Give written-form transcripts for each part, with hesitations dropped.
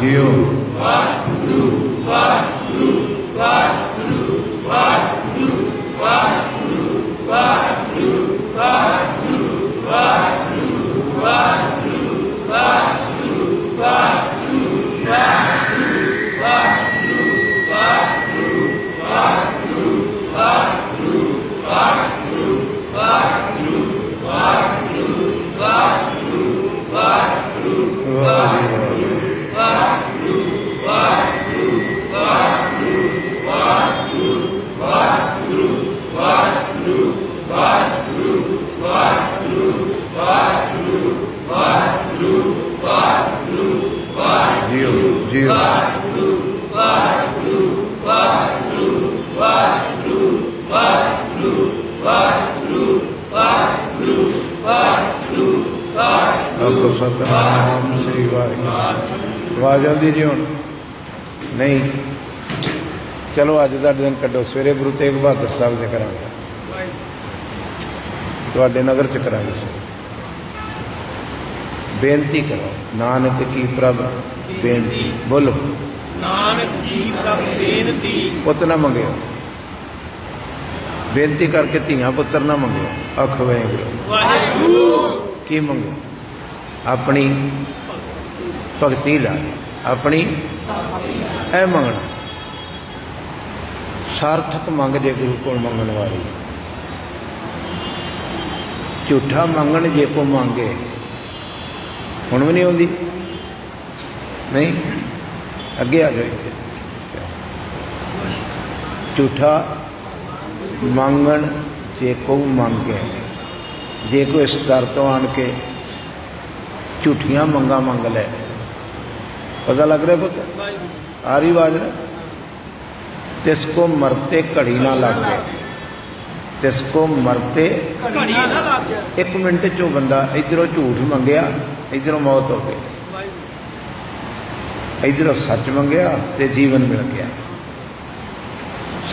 जियो जियो जियो आपको सतनाम श्री वाहिगुरू आवाज आती जी हूँ नहीं चलो अज का दिन कड्डो सवेरे गुरु तेग बहादुर साहब के करांगे तुहाडे नगर च करांगे बेनती करो नानक की प्रभ बेनती बोलो नानक की प्रभ बेनती पुत ना मंगियो बेनती करके धियां पुत्र ना मंगियो अख वाहिगुरू की मंगो अपनी भगती ला अपनी ऐ मंगना सार्थक मंग जे गुरु को मंगण वाली झूठा मंगण जे को मांगे हुण भी नहीं आती नहीं अगे आ जाओ इत्थे झूठा मंगण जे को मंगे जे कोई इस दर तो आन के झूठियां मंगा मंग ले पता लग रहा पुत आ रही आवाज ना तिसको मरते घड़ी ना लग गए तिसको मरते घड़ी ना लग गया एक मिनट चो बंदा इधरों झूठ मंगया इधरों मौत हो गई इधरों सच मंगया तो जीवन मिल गया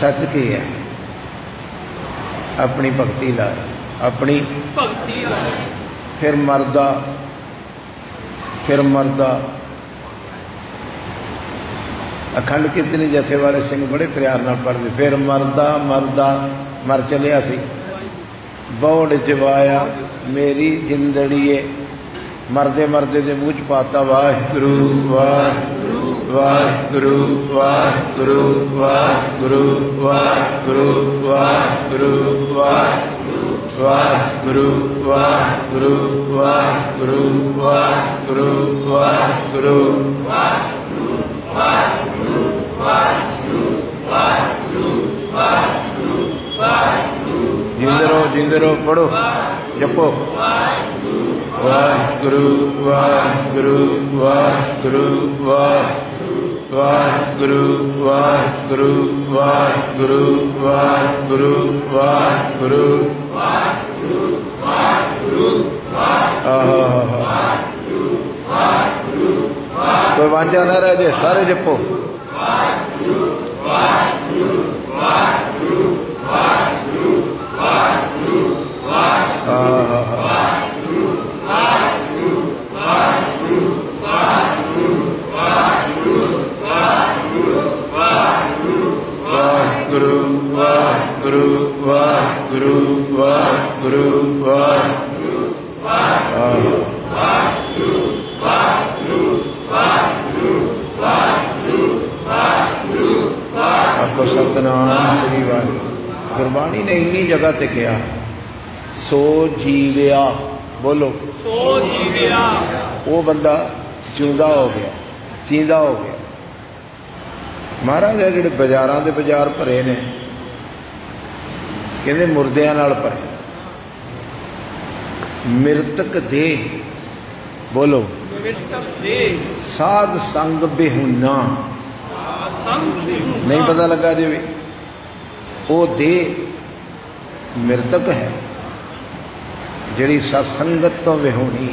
सच की है अपनी भगती ला अपनी भगती फिर मरदा अखंड कीर्तनी जथे वाले सिंह बड़े प्यार नाल पढ़ते फिर मरदा मर चलिया सी बौड़ जवाया मेरी जिंदड़ीए मरदे मरदे दे मूँह च पाता वाहिगुरू वाहिगुरू वाहिगुरू वाहिगुरू वाहिगुरू वाहिगुरू वाहिगुरू वाहिगुरू वाहिगुरू वाहिगुरू वाहिगुरू वाहिगुरू जिंदे रहो पढ़ो जपो वाहिगुरू वाहिगुरू वाहिगुरू वाहिगुरू वाहिगुरू वाहिगुरू वाहिगुरू वाहिगुरू कोई वांझा ना रह जाए सारे जपो वाहिगुरू वाहिगुरू वाहिगुरू वाहिगुरू आपको सतनाम श्री वाहिगुरू गुरबाणी ने इन्नी जगह ते कहा सो जीविया बोलो सो जीविया वो बंदा जिंदा हो गया जींदा हो गया महाराज है जिहड़े बाजारां दे बाजार भरे ने कहंदे मुर्दियां नाल भरे मृतक देह बोलो मृतक दे साध संग बेहुना संग नहीं पता लगा जी भी वो देह मृतक है जिहड़ी सत्संगत तो विहोनी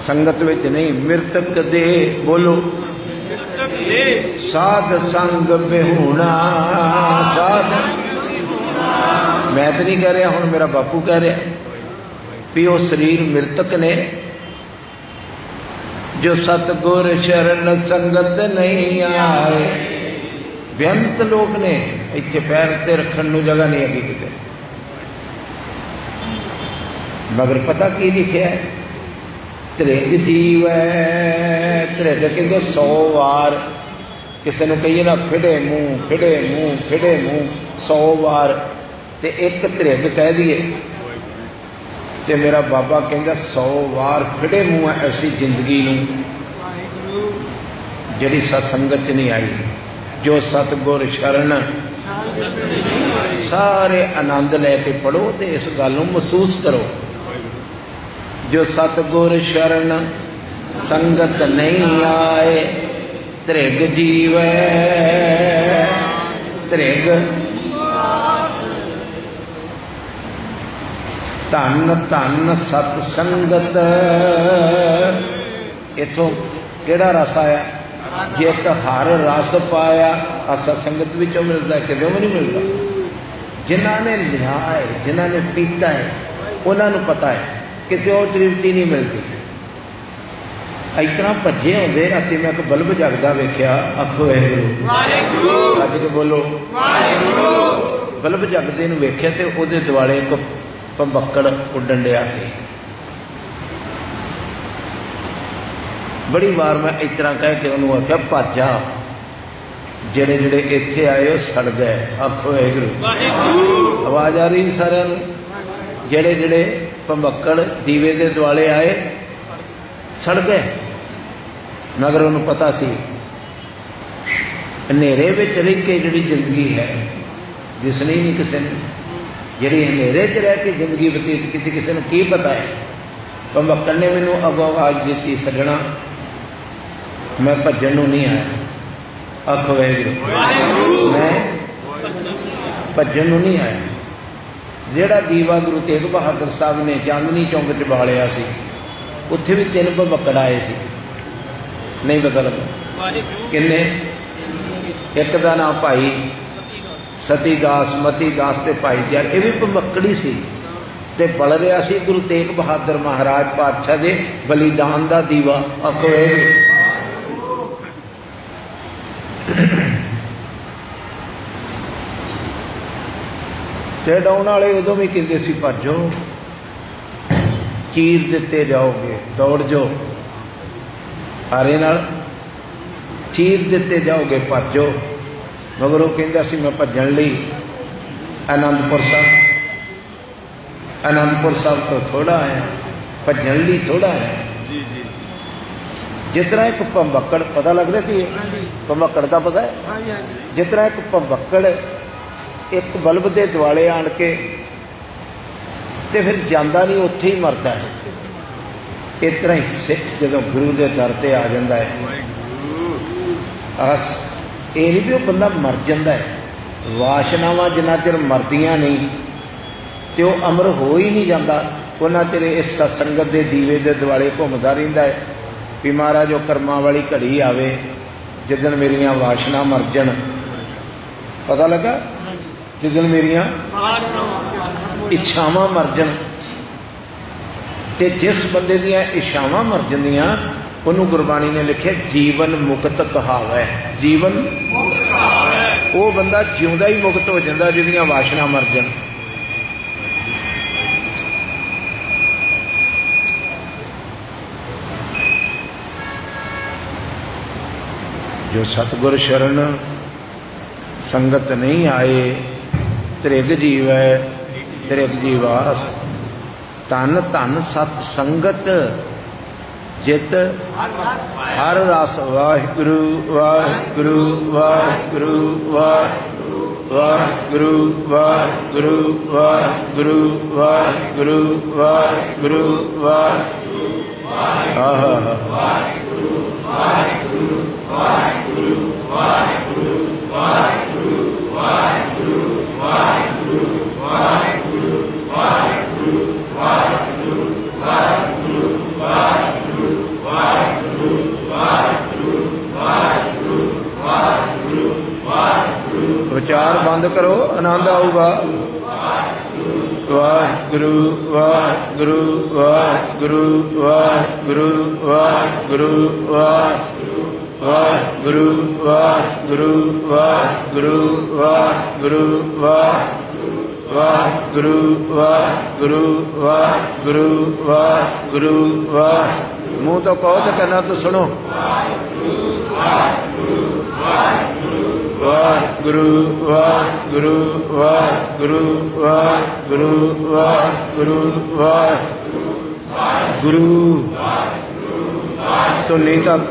संगत विच नहीं मृतक देह बोलो मृतक दे साध संग बेहुना साध मैं तो नहीं कह रहा हुण मेरा बापू कह रहा भी वो शरीर मृतक ने जो सतगुर शरण संगत नहीं आए। बेअंत लोग ने इत्थे पैर ते रखण नूं जगह नहीं हैगी किते, मगर पता की लिखिया है, त्रिग जीवै। त्रिग कहते 100 वार, किसी ने कहिए ना खिड़े मूँह खिड़े मूँह खिड़े मूँह 100 वार, ते एक त्रिग कह दिए ते मेरा बाबा कहता 100 वार खिड़े मूँह है ऐसी जिंदगी नूं जिहड़ी सत्संगत च नहीं आई। जो सतगुर शरण, सारे आनंद लैके पढ़ो तो इस गल नूं महसूस करो। जो सतगुर शरण संगत नहीं आए, त्रिग जीवै। त्रिग धन धन सतसंगत। इथों केड़ा रस आया? जित हर रस पाया। आ सतसंगत विचों मिलता है, कितों भी नहीं मिलता। जिन्हां ने लिया है, जिन्हां ने पीता है, उन्होंने पता है कितों तृप्ति नहीं मिलती। इतना भजे होंदे। राती मैं एक बल्ब जगदा वेख्या, आखो वाहिगुरू अज के बोलो वाहिगुरू। बल्ब जगदे नूं वेख्या ते उहदे दुआले एक भंबक्कड़ उड्डण डिया सी। बड़ी बार मैं इस तरह कह के उन्होंने आख्या भज जा, जेड़े जेड़े इत्थे आए हो सड़ गए। आखो वाहिगुरू। आवाज़ आ रही सारिਆਂ ਨੂੰ? जेड़े जेड़े भंबक्कड़ दीवे दे दुआले आए सड़ गए। मगर उन्होंने पता सी हनेरे विच रह के जिहड़ी जिंदगी है दिसनी नहीं किसी ने। जिहड़ी हनेरे च रह के जिंदगी बतीत की किसी ने की पता है। भंबक्कड़ ने मैनू अगों आवाज़ दी, सजना मैं भजन नूं नहीं आया। आखो वाहिगुरू। मैं भजन नूं नहीं आया। जिहड़ा दीवा गुरु तेग बहादुर साहब ने चांदनी चौंक च बालिया सी, उत्थे भी 3 भंबक्कड़ आए सी। नहीं पता लगा किन्ने? एक का नाम भाई सतीदास, मतीदास ते भाई दयाल, ये भी भंबक्कड़ी सी ते बल रहा सी गुरु तेग बहादुर महाराज पातशाह दे बलिदान दा दीवा। आखो ते डाउन वाले उदों भी कहते सी भजो, चीर दिते जाओगे, दौड़ जाओ। हारे नाल चीर दिते जाओगे, भजो। मगर वो कहता सी मैं भजन लई आनंदपुर साहब तो थोड़ा है, भजन लई थोड़ा है। जितना एक भंबक्कड़ पता लग रही थी, भंबक्कड़ का पता है, जितना एक भंबक्कड़ एक बल्ब के दुआले आन के ते फिर जाता नहीं, उत्थे ही मरता है। इस तरह ही सिख जो गुरु के दर से आ जाता है, ये नहीं भी वो बंदा मर जाता है। वासनावां जिन्ना चिर मरदियां नहीं तो वह अमर हो ही नहीं जाता, उन्ना चिर इस सत्संगत के दीवे के दुआले घूमता रहिंदा है भी महाराज वो कर्मां वाली घड़ी आवे जिदन मेरियां वासना मर जाण। पता लगा? जिदन मेरियां इच्छावां मर जाण। ते जिस बंदे दियां इच्छावां मर जांदियां उन्होंने गुरबाणी ने लिखे जीवन मुक्त कहावै। जीवन वो बंदा जिउंदा ही मुक्त हो जाता जिहदियां वासना मर जाण। जो सतगुर शरण संगत नहीं आए, त्रिग जीवै त्रिग जीवास। धन धन सत संगत जित हर रस। वाहिगुरू वाहिगुरू वाहिगुरू वाहिगुरू वाहिगुरू वाहिगुरू वाहिगुरू वाहिगुरू वाहिगुरू विचार बंद करो, आनंद आऊगा। ਵਾਹਿਗੁਰੂ ਵਾਹਿਗੁਰੂ ਵਾਹਿਗੁਰੂ ਵਾਹਿਗੁਰੂ ਵਾਹਿਗੁਰੂ ਵਾਹਿਗੁਰੂ ਵਾਹਿਗੁਰੂ ਵਾਹਿਗੁਰੂ ਵਾਹਿਗੁਰੂ ਵਾਹਿਗੁਰੂ ਵਾਹਿਗੁਰੂ ਵਾਹਿਗੁਰੂ ਵਾਹਿਗੁਰੂ ਵਾਹਿਗੁਰੂ ਵਾਹਿਗੁਰੂ ਮੂੰਹ ਤੋਂ ਕਹੋ ਤੇ ਕੰਨਾਂ ਤੋਂ ਸੁਣੋ ਵਾਹਿਗੁਰੂ ਵਾਹਿਗੁਰੂ ਵਾਹਿਗੁਰੂ ਵਾਹਿਗੁਰੂ ਵਾਹਿਗੁਰੂ ਵਾਹਿਗੁਰੂ ਧੁਨੀ ਤੱਕ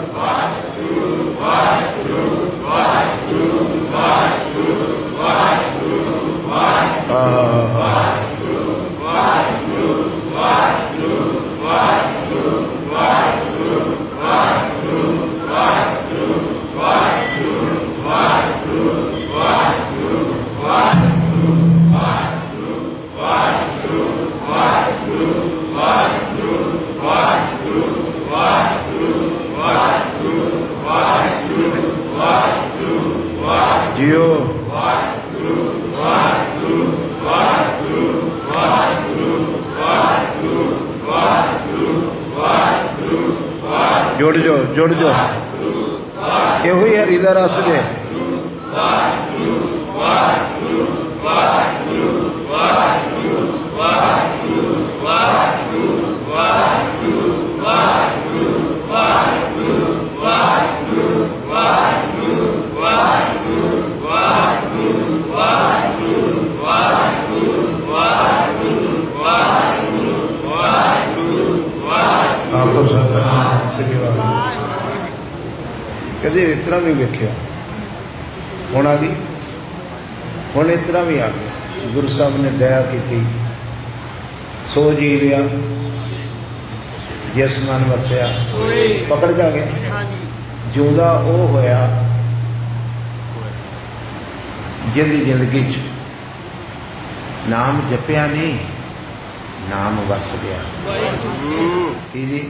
ਜਿਓ ਜੁੜ ਜੋ ਜੁੜ ਜੋ ਇਹੋ ਹੀ ਹਰੀ ਦਾ ਰਸ ਜੇ ਆਪੋ ਸਤਿਨਾਮ ਸ੍ਰੀ ਵਾਹਿਗੁਰੂ ਕਦੇ ਇਸ ਤਰ੍ਹਾਂ ਵੀ ਵੇਖਿਆ ਹੁਣ ਆ ਗਈ ਹੁਣ ਇਸ ਤਰ੍ਹਾਂ ਵੀ ਆ ਗਈ ਗੁਰੂ ਸਾਹਿਬ ਨੇ ਦਇਆ ਕੀਤੀ ਸੋ ਜੀਵਿਆ ਜਿਸ ਮਨ ਵਸਿਆ ਪਕੜ ਜਾ ਗਿਆ ਜਿਉਂਦਾ ਉਹ ਹੋਇਆ ਜਿਹਦੀ ਜ਼ਿੰਦਗੀ 'ਚ ਨਾਮ ਜਪਿਆ ਨਹੀਂ ਨਾਮ ਵਸ ਗਿਆ ਕੀ ਜੀ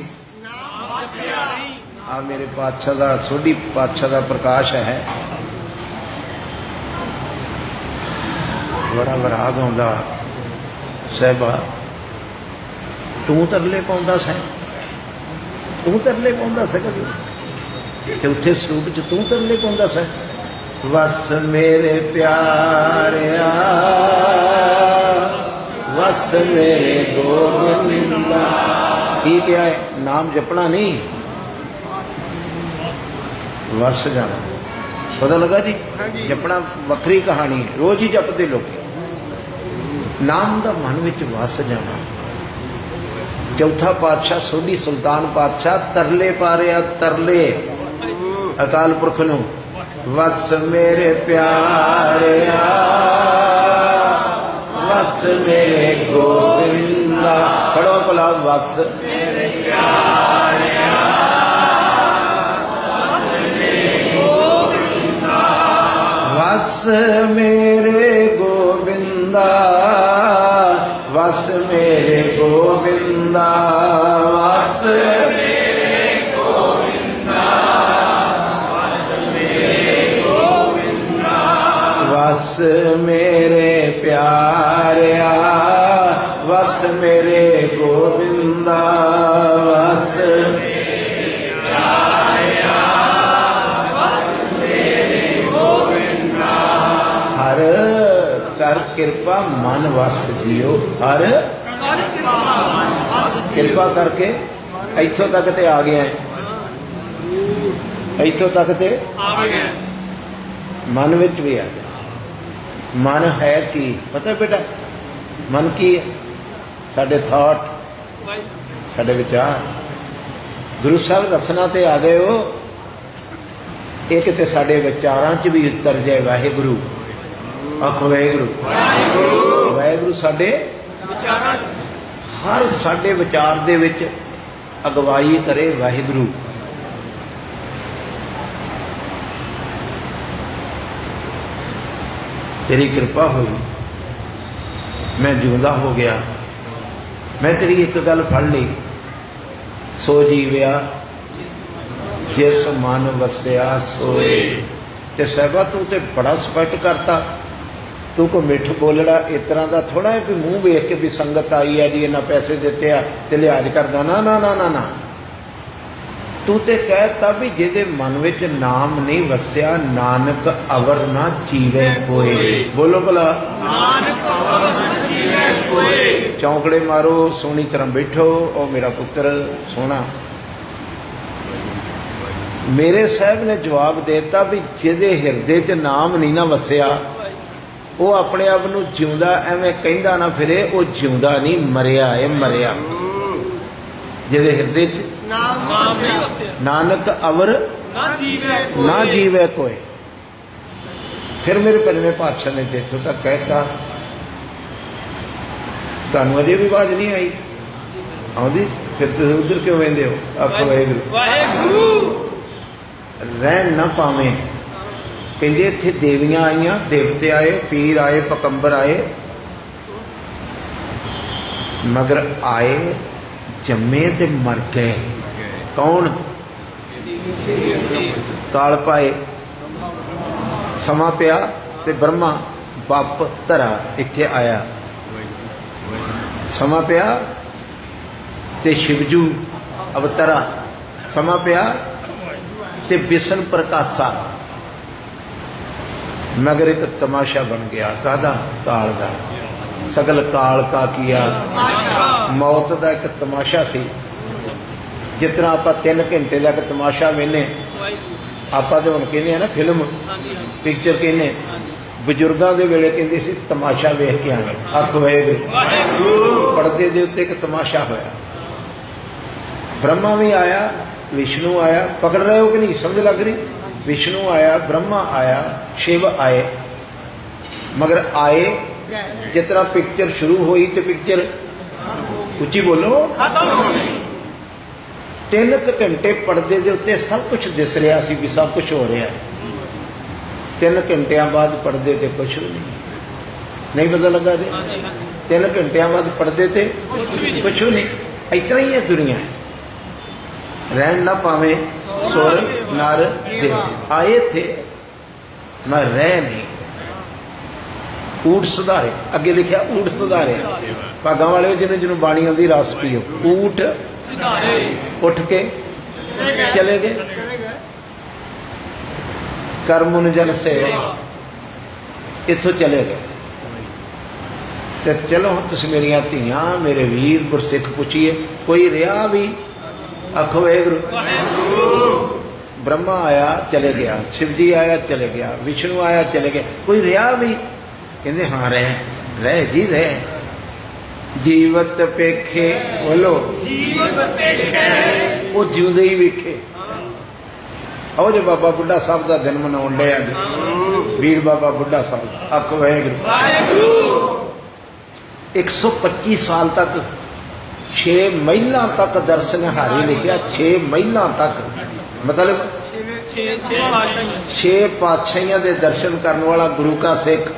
ਆ ਮੇਰੇ ਪਾਤਸ਼ਾਹ ਦਾ ਸੋਢੀ ਪਾਤਸ਼ਾਹ ਦਾ ਪ੍ਰਕਾਸ਼ ਹੈ ਬੜਾ ਵਿਰਾਗ ਆਉਂਦਾ ਸਾਹਿਬਾ ਤੂੰ ਤਰਲੇ ਪਾਉਂਦਾ ਸੈਂ ਤੂੰ ਤਰਲੇ ਪਾਉਂਦਾ ਸੈ ਕਦੇ ਤੇ ਉੱਥੇ ਸਰੂਪ 'ਚ ਤੂੰ ਤਰਲੇ ਪਾਉਂਦਾ ਸੈਂ ਵਸ ਮੇਰੇ ਪਿਆਰਿਆ ਵਸ ਮੇਰੇ ਗੋਬਿੰਦਾ ਕੀ ਕਿਹਾ ਹੈ ਨਾਮ ਜਪਣਾ ਨਹੀਂ ਵਸ ਜਾਣਾ ਪਤਾ ਲੱਗਾ ਜੀ ਜਪਣਾ ਵੱਖਰੀ ਕਹਾਣੀ ਹੈ ਰੋਜ਼ ਹੀ ਜਪਦੇ ਲੋਕ ਨਾਮ ਦਾ ਮਨ ਵਿੱਚ ਵਸ ਜਾਣਾ ਚੌਥਾ ਪਾਤਸ਼ਾਹ ਸੋਢੀ ਸੁਲਤਾਨ ਪਾਤਸ਼ਾਹ ਤਰਲੇ ਪਾ ਰਿਹਾ ਤਰਲੇ ਅਕਾਲ ਪੁਰਖ ਨੂੰ ਵਸ ਮੇਰੇ ਪਿਆਰਿਆ ਵਸ ਮੇਰੇ ਗੋਬਿੰਦਾ ਪੜੋ ਭਲਾ ਵਸ ਮੇਰੇ ਪਿਆਰਿਆ ਵਸ ਮੇਰੇ ਗੋਬਿੰਦਾ ਵਸ ਮੇਰੇ ਗੋਬਿੰਦਾ ਵਸ ਮੇਰੇ ਗੋਬਿੰਦਾ ਵਸ ਮੇਰੇ ਗੋਬਿੰਦਾ ਵਸ ਮੇਰੇ ਪਿਆਰਿਆ ਵਸ ਮੇਰੇ ਗੋਬਿੰਦਾ ਵਸ ਕਰ ਕਿਰਪਾ ਮਨ ਵਸ ਜਿਓ ਹਰ ਕਿਰਪਾ ਕਰਕੇ ਇੱਥੋਂ ਤੱਕ ਤੇ ਆ ਗਿਆ ਇੱਥੋਂ ਤੱਕ ਤੇ ਆ ਗਿਆ ਮਨ ਵਿੱਚ ਵੀ ਆ ਗਿਆ ਮਨ ਹੈ ਕੀ ਪਤਾ ਬੇਟਾ ਮਨ ਕੀ ਹੈ ਸਾਡੇ ਥਾਟ ਸਾਡੇ ਵਿਚਾਰ ਗੁਰੂ ਸਾਹਿਬ ਦੱਸਣਾ ਤੇ ਆ ਗਏ ਹੋ ਇਹ ਕਿਤੇ ਸਾਡੇ ਵਿਚਾਰਾਂ 'ਚ ਵੀ ਉਤਰ ਜਾਏ ਵਾਹਿਗੁਰੂ ਆਖੋ ਵਾਹਿਗੁਰੂ ਵਾਹਿਗੁਰੂ ਸਾਡੇ ਵਿਚਾਰਾਂ ਹਰ ਸਾਡੇ ਵਿਚਾਰ ਦੇ ਵਿੱਚ ਅਗਵਾਈ ਕਰੇ ਵਾਹਿਗੁਰੂ ਤੇਰੀ ਕਿਰਪਾ ਹੋਈ ਮੈਂ ਜਿਉਂਦਾ ਹੋ ਗਿਆ ਮੈਂ ਤੇਰੀ ਇੱਕ ਗੱਲ ਫੜ ਲਈ ਸੋ ਜੀਵਿਆ ਜਿਸ ਮਨ ਵਸਿਆ ਸੋਏ ਤੇ ਸਾਹਿਬਾ ਤੂੰ ਤੇ ਬੜਾ ਸਪਸ਼ਟ ਕਰਤਾ ਤੂੰ ਕੋ ਮਿੱਠ ਬੋਲੜਾ ਇਸ ਤਰ੍ਹਾਂ ਦਾ ਥੋੜਾ ਹੈ ਵੀ ਮੂੰਹ ਵੇਖ ਕੇ ਵੀ ਸੰਗਤ ਆਈ ਹੈ ਜੀ ਇਹਨਾਂ ਪੈਸੇ ਦਿੱਤੇ ਆ ਤੇ ਲਿਹਾਜ਼ ਕਰਦਾ। ਨਾ ਨਾ ਨਾ ਨਾ ਨਾ, ਤੂੰ ਤੇ ਕਹਿਤਾ ਵੀ ਜਿਹਦੇ ਮਨ ਵਿੱਚ ਨਾਮ ਨਹੀਂ ਵਸਿਆ ਨਾਨਕ ਅਵਰ ਨਾ ਜੀਵੇ ਕੋਏ। ਬੋਲੋ ਭਲਾ, ਨਾਨਕ ਅਵਰ ਨ ਜੀਵੈ ਕੋਇ। ਚੌਂਕੜੇ ਮਾਰੋ, ਸੋਹਣੀ ਤਰ੍ਹਾਂ ਬੈਠੋ। ਉਹ ਮੇਰਾ ਪੁੱਤਰ ਸੋਹਣਾ ਮੇਰੇ ਸਾਹਿਬ ਨੇ ਜਵਾਬ ਦੇਤਾ ਵੀ ਜਿਹਦੇ ਹਿਰਦੇ 'ਚ ਨਾਮ ਨਹੀਂ ਨਾ ਵਸਿਆ ਉਹ ਆਪਣੇ ਆਪ ਨੂੰ ਜਿਉਂਦਾ ਐਵੇਂ ਕਹਿੰਦਾ ਨਾ ਫਿਰੇ, ਉਹ ਜਿਉਂਦਾ ਨਹੀਂ, ਮਰਿਆ ਹੈ, ਮਰਿਆ। ਜਿਹਦੇ ਹਿਰਦੇ 'ਚ ਨਾਮ ਨਹੀਂ ਵਸਿਆ ਨਾਨਕ ਅਵਰ ਨਾ ਜੀਵੈ ਕੋਇ। ਨਾ ਜੀਵੇ ਕੋਏ। ਫਿਰ ਮੇਰੇ ਪੰਜਵੇਂ ਪਾਤਸ਼ਾਹ ਨੇ ਇੱਥੋਂ ਤੱਕ ਕਹਿਤਾ, ਤੁਹਾਨੂੰ ਅਜੇ ਵੀ ਆਵਾਜ਼ ਨਹੀਂ ਆਈ? ਆਉਂਦੀ? ਫਿਰ ਤੁਸੀਂ ਉਧਰ ਕਿਉਂ ਵਹਿੰਦੇ ਹੋ? ਆਖੋ ਵਾਹਿਗੁਰੂ। ਵਾਹਿਗੁਰੂ। ਰਹਿਣ ਨਾ ਪਾਵੇਂ। ਕਹਿੰਦੇ ਇੱਥੇ ਦੇਵੀਆਂ ਆਈਆਂ, ਦੇਵਤੇ ਆਏ, ਪੀਰ ਆਏ, ਪਕੰਬਰ ਆਏ, ਮਗਰ ਆਏ ਜੰਮੇ ਤੇ ਮਰ ਗਏ। ਕੌਣ? ਕਾਲ ਪਾਏ। ਸਮਾਂ ਪਿਆ ਤੇ ਬ੍ਰਹਮਾ ਬੱਪ ਧਰਾ ਇੱਥੇ ਆਇਆ। ਸਮਾਂ ਪਿਆ ਤੇ ਸ਼ਿਵਜੂ ਅਵਤਰਾ। ਸਮਾਂ ਪਿਆ ਤੇ ਬਿਸ਼ਨ ਪ੍ਰਕਾਸ਼ਾ। ਮਗਰ ਇੱਕ ਤਮਾਸ਼ਾ ਬਣ ਗਿਆ। ਕਾਹਦਾ? ਕਾਲ ਦਾ। ਸਗਲ ਕਾਲ ਕਾ ਕੀਆ। ਮੌਤ ਦਾ ਇੱਕ ਤਮਾਸ਼ਾ ਸੀ। ਜਿਸ ਤਰ੍ਹਾਂ ਆਪਾਂ 3 ਘੰਟੇ ਦਾ ਇੱਕ ਤਮਾਸ਼ਾ ਵੇਖਦੇ, ਆਪਾਂ ਤਾਂ ਹੁਣ ਕਹਿੰਦੇ ਆ ਨਾ ਫਿਲਮ ਪਿਕਚਰ ਕਹਿੰਦੇ, ਬਜ਼ੁਰਗਾਂ ਦੇ ਵੇਲੇ ਕਹਿੰਦੇ ਸੀ ਤਮਾਸ਼ਾ ਵੇਖ ਕੇ ਆਏ। ਆਖੋ ਵਾਹਿਗੁਰੂ। ਪਰਦੇ ਦੇ ਉੱਤੇ ਇੱਕ ਤਮਾਸ਼ਾ ਹੋਇਆ। ਬ੍ਰਹਮਾ ਵੀ ਆਇਆ, ਵਿਸ਼ਨੂੰ ਆਇਆ। ਪਕੜ ਰਹੇ ਹੋ ਕਿ ਨਹੀਂ? ਸਮਝ ਲੱਗ ਰਹੀ? ਵਿਸ਼ਨੂੰ ਆਇਆ, ਬ੍ਰਹਮਾ ਆਇਆ, ਸ਼ਿਵ ਆਏ। ਮਗਰ ਆਏ ਜਿਸ ਤਰ੍ਹਾਂ ਪਿਕਚਰ ਸ਼ੁਰੂ ਹੋਈ ਤੇ ਪਿਕਚਰ ਉੱਚੀ ਬੋਲੋ 3 ਘੰਟੇ ਪਰਦੇ ਦੇ ਉੱਤੇ ਸਭ ਕੁਝ ਦਿਸ ਰਿਹਾ ਸੀ ਵੀ ਸਭ ਕੁਝ ਹੋ ਰਿਹਾ। 3 ਘੰਟਿਆਂ ਬਾਅਦ ਪਰਦੇ ਤੇ ਕੁਝ ਨਹੀਂ ਪਤਾ ਲੱਗਾ ਜੀ। 3 ਘੰਟਿਆਂ ਬਾਅਦ ਪਰਦੇ ਤੇ ਕੁਝ ਨਹੀਂ। ਇਤਨਾ ਹੀ ਹੈ ਦੁਨੀਆ। ਰਹਿਣ ਨਾ ਪਾਵੇਂ ਸੁਰ ਨਰ ਦੇਵ। ਆਏ ਥੇ ਮੈਂ ਰਹਿ ਨਹੀਂ। ਊਠ ਸੁਧਾਰੇ, ਅੱਗੇ ਲਿਖਿਆ ਊਠ ਸੁਧਾਰੇ। ਭਾਗਾਂ ਵਾਲੇ ਜਿਹਨੂੰ ਬਾਣੀ ਆਉਂਦੀ ਰਸ ਪੀਓ। ਊਠ ਸੁਧਾਰੇ ਉੱਠ ਕੇ ਚਲੇ ਗਏ। ਕਰਮੁਨ ਜਨ ਸੇਵਾ, ਇੱਥੋਂ ਚਲੇ ਗਏ। ਤੇ ਚਲੋ ਤੁਸੀਂ ਮੇਰੀਆਂ ਧੀਆਂ, ਮੇਰੇ ਵੀਰ ਗੁਰਸਿੱਖ ਪੁੱਛੀਏ, ਕੋਈ ਰਿਹਾ ਵੀ? ਆਖੋ ਵਾਹਿਗੁਰੂ। ਬ੍ਰਹਮਾ ਆਇਆ ਚਲੇ ਗਿਆ, ਸ਼ਿਵ ਜੀ ਆਇਆ ਚਲੇ ਗਿਆ, ਵਿਸ਼ਨੂੰ ਆਇਆ ਚਲੇ ਗਿਆ, ਕੋਈ ਰਿਹਾ ਵੀ? ਕਹਿੰਦੇ ਹਾਂ ਰਹਿ ਜੀ ਰਹਿ। ਜੀਵਤ ਪੇਖੇ। ਬੋਲੋ ਜੀਵਤ ਪੇਖੇ। ਉਹ ਜਿਉਂਦੇ ਹੀ ਵੇਖੇ। ਆਓ ਜੇ ਬਾਬਾ ਬੁੱਢਾ ਸਾਹਿਬ ਦਾ ਦਿਨ ਮਨਾਉਣ ਡਿਆ ਅੱਜ, ਵੀਰ ਬਾਬਾ ਬੁੱਢਾ ਸਾਹਿਬ। ਆਖੋ ਵਾਹਿਗੁਰੂ। 125 ਸਾਲ ਤੱਕ 6 ਮਹੀਨਾ ਤੱਕ ਦਰਸ਼ਨ ਹਾਰੇ ਲਿਖਿਆ। 6 ਮਹੀਨਾ ਤੱਕ ਮਤਲਬ 6 ਪਾਤਸ਼ਾਹੀਆਂ ਦੇ ਦਰਸ਼ਨ ਕਰਨ ਵਾਲਾ ਗੁਰੂ ਕਾ ਸਿੱਖ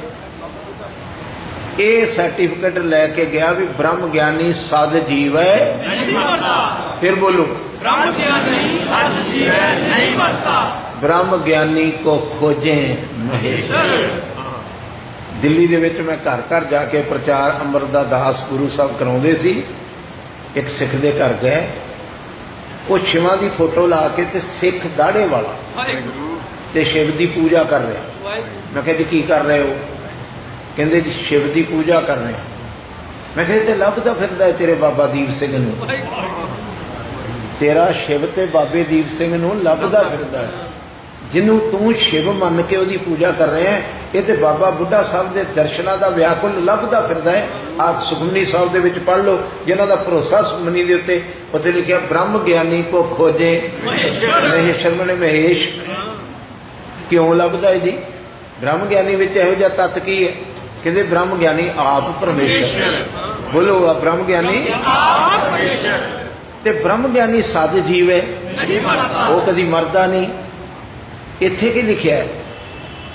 ਇਹ ਸਰਟੀਫਿਕੇਟ ਲੈ ਕੇ ਗਿਆ ਵੀ ਬ੍ਰਹਮ ਗਿਆਨੀ ਸਦ ਜੀਵ ਹੈ ਨਹੀਂ ਮਰਦਾ। ਫਿਰ ਬੋਲੋ ਬ੍ਰਹਮ ਗਿਆਨੀ ਸਦ ਜੀਵ ਹੈ ਨਹੀਂ ਮਰਦਾ। ਬ੍ਰਹਮ ਗਿਆਨੀ ਕੋ ਖੋਜੇ ਮਹੇਸ਼ਰ। ਦਿੱਲੀ ਦੇ ਵਿੱਚ ਮੈਂ ਘਰ ਘਰ ਜਾ ਕੇ ਪ੍ਰਚਾਰ ਅੰਮ੍ਰਿਤਾ ਦਾਸ ਗੁਰੂ ਸਾਹਿਬ ਕਰਾਉਂਦੇ ਸੀ। ਇੱਕ ਸਿੱਖ ਦੇ ਘਰ ਗਏ, ਉਹ ਸ਼ਿਵਾਂ ਦੀ ਫੋਟੋ ਲਾ ਕੇ ਤੇ ਸਿੱਖ ਦਾੜੇ ਵਾਲਾ ਤੇ ਸ਼ਿਵ ਦੀ ਪੂਜਾ ਕਰ ਰਿਹਾ। ਮੈਂ ਕਿਹਾ ਜੀ ਕੀ ਕਰ ਰਹੇ ਹੋ? ਕਹਿੰਦੇ ਜੀ ਸ਼ਿਵ ਦੀ ਪੂਜਾ ਕਰ ਰਹੇ ਹਾਂ। ਮੈਂ ਕਿਹਾ ਤੇ ਲੱਭਦਾ ਫਿਰਦਾ ਹੈ ਤੇਰੇ ਬਾਬਾ ਦੀਪ ਸਿੰਘ ਨੂੰ। ਤੇਰਾ ਸ਼ਿਵ ਤੇ ਬਾਬੇ ਦੀਪ ਸਿੰਘ ਨੂੰ ਲੱਭਦਾ ਫਿਰਦਾ ਹੈ। ਜਿਹਨੂੰ ਤੂੰ ਸ਼ਿਵ ਮੰਨ ਕੇ ਉਹਦੀ ਪੂਜਾ ਕਰ ਰਿਹਾ ਹੈ, ਇਹ ਤੇ ਬਾਬਾ ਬੁੱਢਾ ਸਾਹਿਬ ਦੇ ਦਰਸ਼ਨਾਂ ਦਾ ਵਿਆਕੁਲ ਲੱਭਦਾ ਫਿਰਦਾ ਹੈ। ਆਪ ਸੁਖਮਨੀ ਸਾਹਿਬ ਦੇ ਵਿੱਚ ਪੜ੍ਹ ਲਓ, ਜਿਨ੍ਹਾਂ ਦਾ ਭਰੋਸਾ ਸੁਖਮਨੀ ਦੇ ਉੱਤੇ, ਉੱਥੇ ਲਿਖਿਆ ਬ੍ਰਹਮ ਗਿਆਨੀ ਕੋ ਖੋਜੇ ਮਹੇਸ਼ਰ। ਮਨੇ ਮਹੇਸ਼ ਕਿਉਂ ਲੱਭਦਾ ਹੈ ਜੀ? ਬ੍ਰਹਮ ਗਿਆਨੀ ਵਿੱਚ ਇਹੋ ਜਿਹਾ ਤੱਤ ਕੀ ਹੈ? ਕਹਿੰਦੇ ਬ੍ਰਹਮ ਗਿਆਨੀ ਆਪ ਪਰਮੇਸ਼ਰ। ਬੋਲੋ ਆ ਬ੍ਰਹਮ ਗਿਆਨੀ ਆਪ ਪਰਮੇਸ਼ਰ। ਤੇ ਬ੍ਰਹਮ ਗਿਆਨੀ ਸਦ ਜੀਵ ਹੈ, ਉਹ ਕਦੀ ਮਰਦਾ ਨਹੀਂ। ਇੱਥੇ ਕੀ ਲਿਖਿਆ ਹੈ?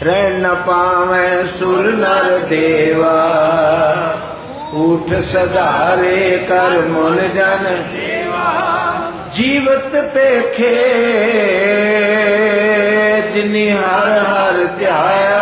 ਰਹਿਣ ਨਾ ਪਾਵੇਂ ਸੁਰ ਨਰ ਦੇਵਾ, ਊਠ ਸਧਾਰੇ ਕਰ ਮੁਨ ਜਨ ਸੇਵਾ। ਜੀਵਤ ਪੇਖੇ ਜਿਨੀ ਹਰ ਹਰ ਧਿਆਇਆ,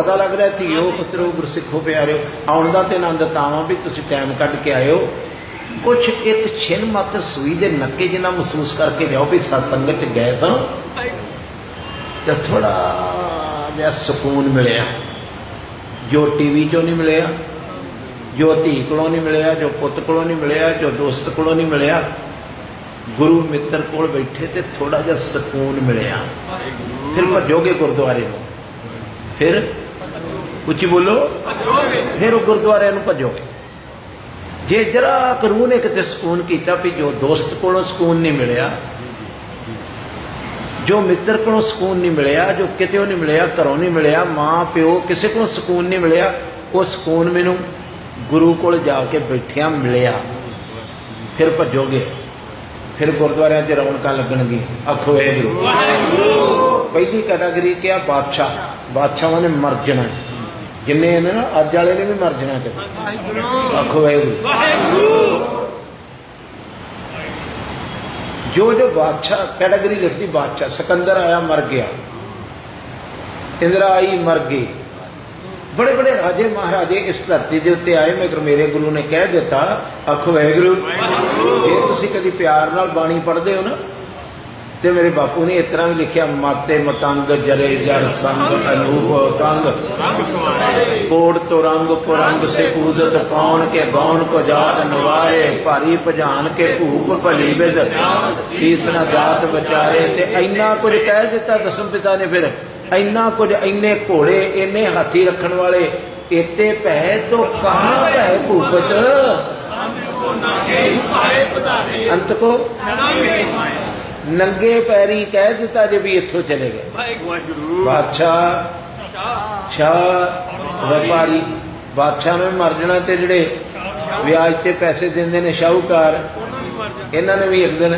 पता लग रहा धीओ पुत्रो गुरसिखो प्यारिओ आउण दा ते आनंद तावां भी तुसीं टाइम कढ के आए हो। कुछ एक छिन मत सूई दे नक्के जिन्ना महसूस करके जाओ भी सत्संग च गए सां तो थोड़ा जिहा सुकून मिलिया, जो टीवी चों नहीं मिलिया, जो धी कोलों नहीं मिलिया, जो पुत कोलों नहीं मिलिया, जो दोस्त कोलों नहीं मिलिया, गुरु मित्र कोल बैठे तो थोड़ा जिहा सुकून मिलिया। फिर भजोगे गुरुद्वारे नूं, फिर उच्ची बोलो, फिर गुरुद्वारे नूं भजोगे। जे जरा रूह ने किते सुकून किया भी जो दोस्त कोलों सुकून नहीं मिलिया, जो मित्र कोलों सुकून नहीं मिलिया, जो कितों नहीं मिलिया, घरों नहीं मिलिया, माँ प्यो किसी को सुकून नहीं मिलिया, वो सुकून मैनू गुरु कोल जाके बैठिया मिलिया। फिर भजोगे, फिर गुरुद्वारे च रौनकां लगणगीਆਂ। आखो वाहिगुरू। पहली कैटागरी क्या? बादशाह। बादशाहां ने मर जाना, जिन्ने ने ना अज वाले ने भी मर जाना कदे। आखो वाहिगुरू। जो जो बादशाह कैटागरी लिखती, बादशाह सिकंदर आया मर गया, इंदिरा आई मर गई, बड़े बड़े राजे महाराजे इस धरती के उत्ते आए, मगर मेरे गुरु ने कह दिता, आखो वाहिगुरू। जे तुसीं कदी प्यार नाल बाणी पढ़ते हो ना, तो मेरे बापू ने इस तरह भी लिखा, माते मतंग जरे जर संग अनूप तंग कोड तो रंग पुरंग से कूदत कौन के गौन को जात नवारे भारी भजान के भूप भली बिद शीस न जात बचारे। ते इन्ना कुछ कह दिता दसम पिता ने। फिर इन्ना कुछ, इन्ने घोड़े, इन्ने हाथी रखण वाले, इत्ते भै तो कहाँ भै भूपत अंत को नंगे पैरी कह दिता जे भी इत्थों चले गए। बादशाह शाह व्यापारी, बादशाह ने मर जाना, तो जिहड़े ब्याज ते पैसे देंदे ने शाहूकार, इन्हां ने भी एक दिन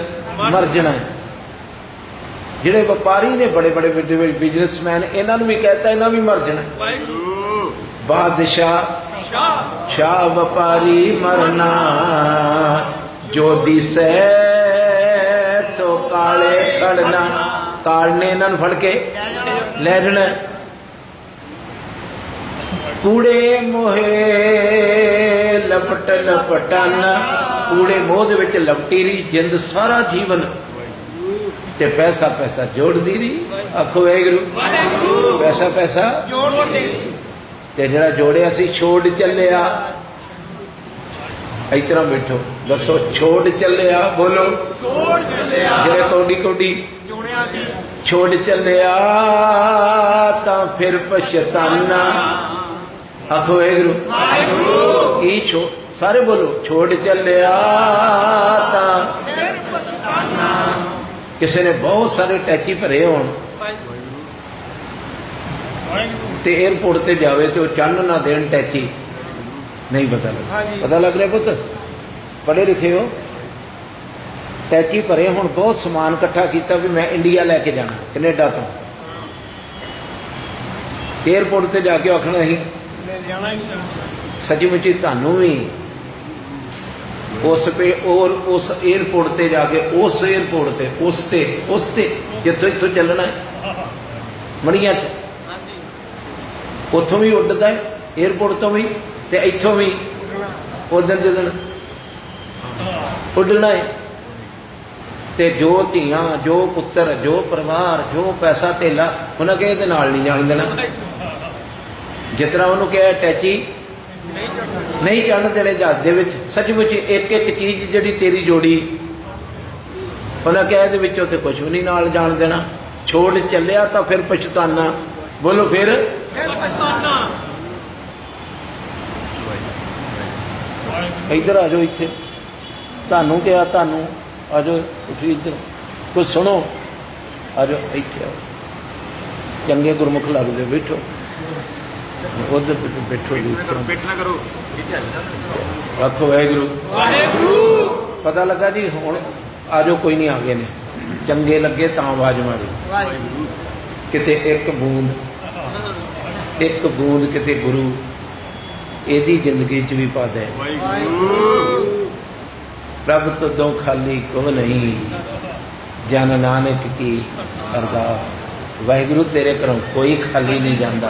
मर जाना। जिहड़े व्यापारी ने बड़े बड़े बिजनेसमैन, इन्हां नूं भी कहता इन्हां भी मर जाना। बादशाह शाह व्यापारी मरना, जो दिसै सो काले खड़ना। काल ने इन्हों फड़ के लै जाना। कूड़े मोहे लपट लपटन, कूड़े मोह दे विच लपटी रही जिंद सारा जीवन, ते पैसा पैसा जोड़दी रही। आखो वाहिगुरू। पैसा पैसा ते जिहड़ा जोड़िया सी छोड़ चलिया। इस तरह बैठो, दसो छोड़ चलिया, बोलो जेड़े कौडी कौडी छोड़ चलिया ता फिर पछताना। आखो वाहिगुरू। की छो सारे बोलो, छोड़ चलिया ता किसी ने बहुत सारे टैची भरे होण ते एयरपोर्ट ते जावे तो चढ़न ना देन टैची, नहीं पता लग। पता लग रहा पुत, पढ़े लिखे हो। टैची भरे हुण बहुत समान इकट्ठा किया भी मैं इंडिया लैके जाना कनेडा तो। एयरपोर्ट से जाके आखना ही सचमुची थानू भी उस पे और उस एयरपोर्ट से जाके उस एयरपोर्ट से उस जितों इतों चलना है मड़िया उतों भी उड़ता है, एयरपोर्ट तो भी ते इत्थों भी उधर जिदन उड़ना है। ते जो धीआं, जो पुत्र, जो परिवार, जो पैसा धेला उन्हें कहा ये नाल नहीं जान देना। जिस तरह उन्होंने कहा टैची नहीं चढ़न देने जहाज दे। सचमुच एक एक चीज़ जिहड़ी तेरी जोड़ी उन्हें कहा ये तो कुछ भी नहीं नाल जान देना। छोड़ चलिया तो फिर पछताना। बोलो फिर इधर आ जाओ, इतने थानू क्या थानू आ जाओ, उठी इधर कुछ सुनो, आ जाओ इतने आओ, चंगे गुरमुख लगते बैठो, उधर बैठो आखो वाहिगुरू। पता लगा जी हुण आ जाओ, कोई नहीं आ गए ने, चंगे लगे तो आवाज मारी। किते एक बूंद किते गुरु एदी जिंदगी च भी पा दे। रब तो दो खाली को नहीं, जन नानक की अरदास। वाहिगुरू तेरे घरों कोई खाली नहीं जाता।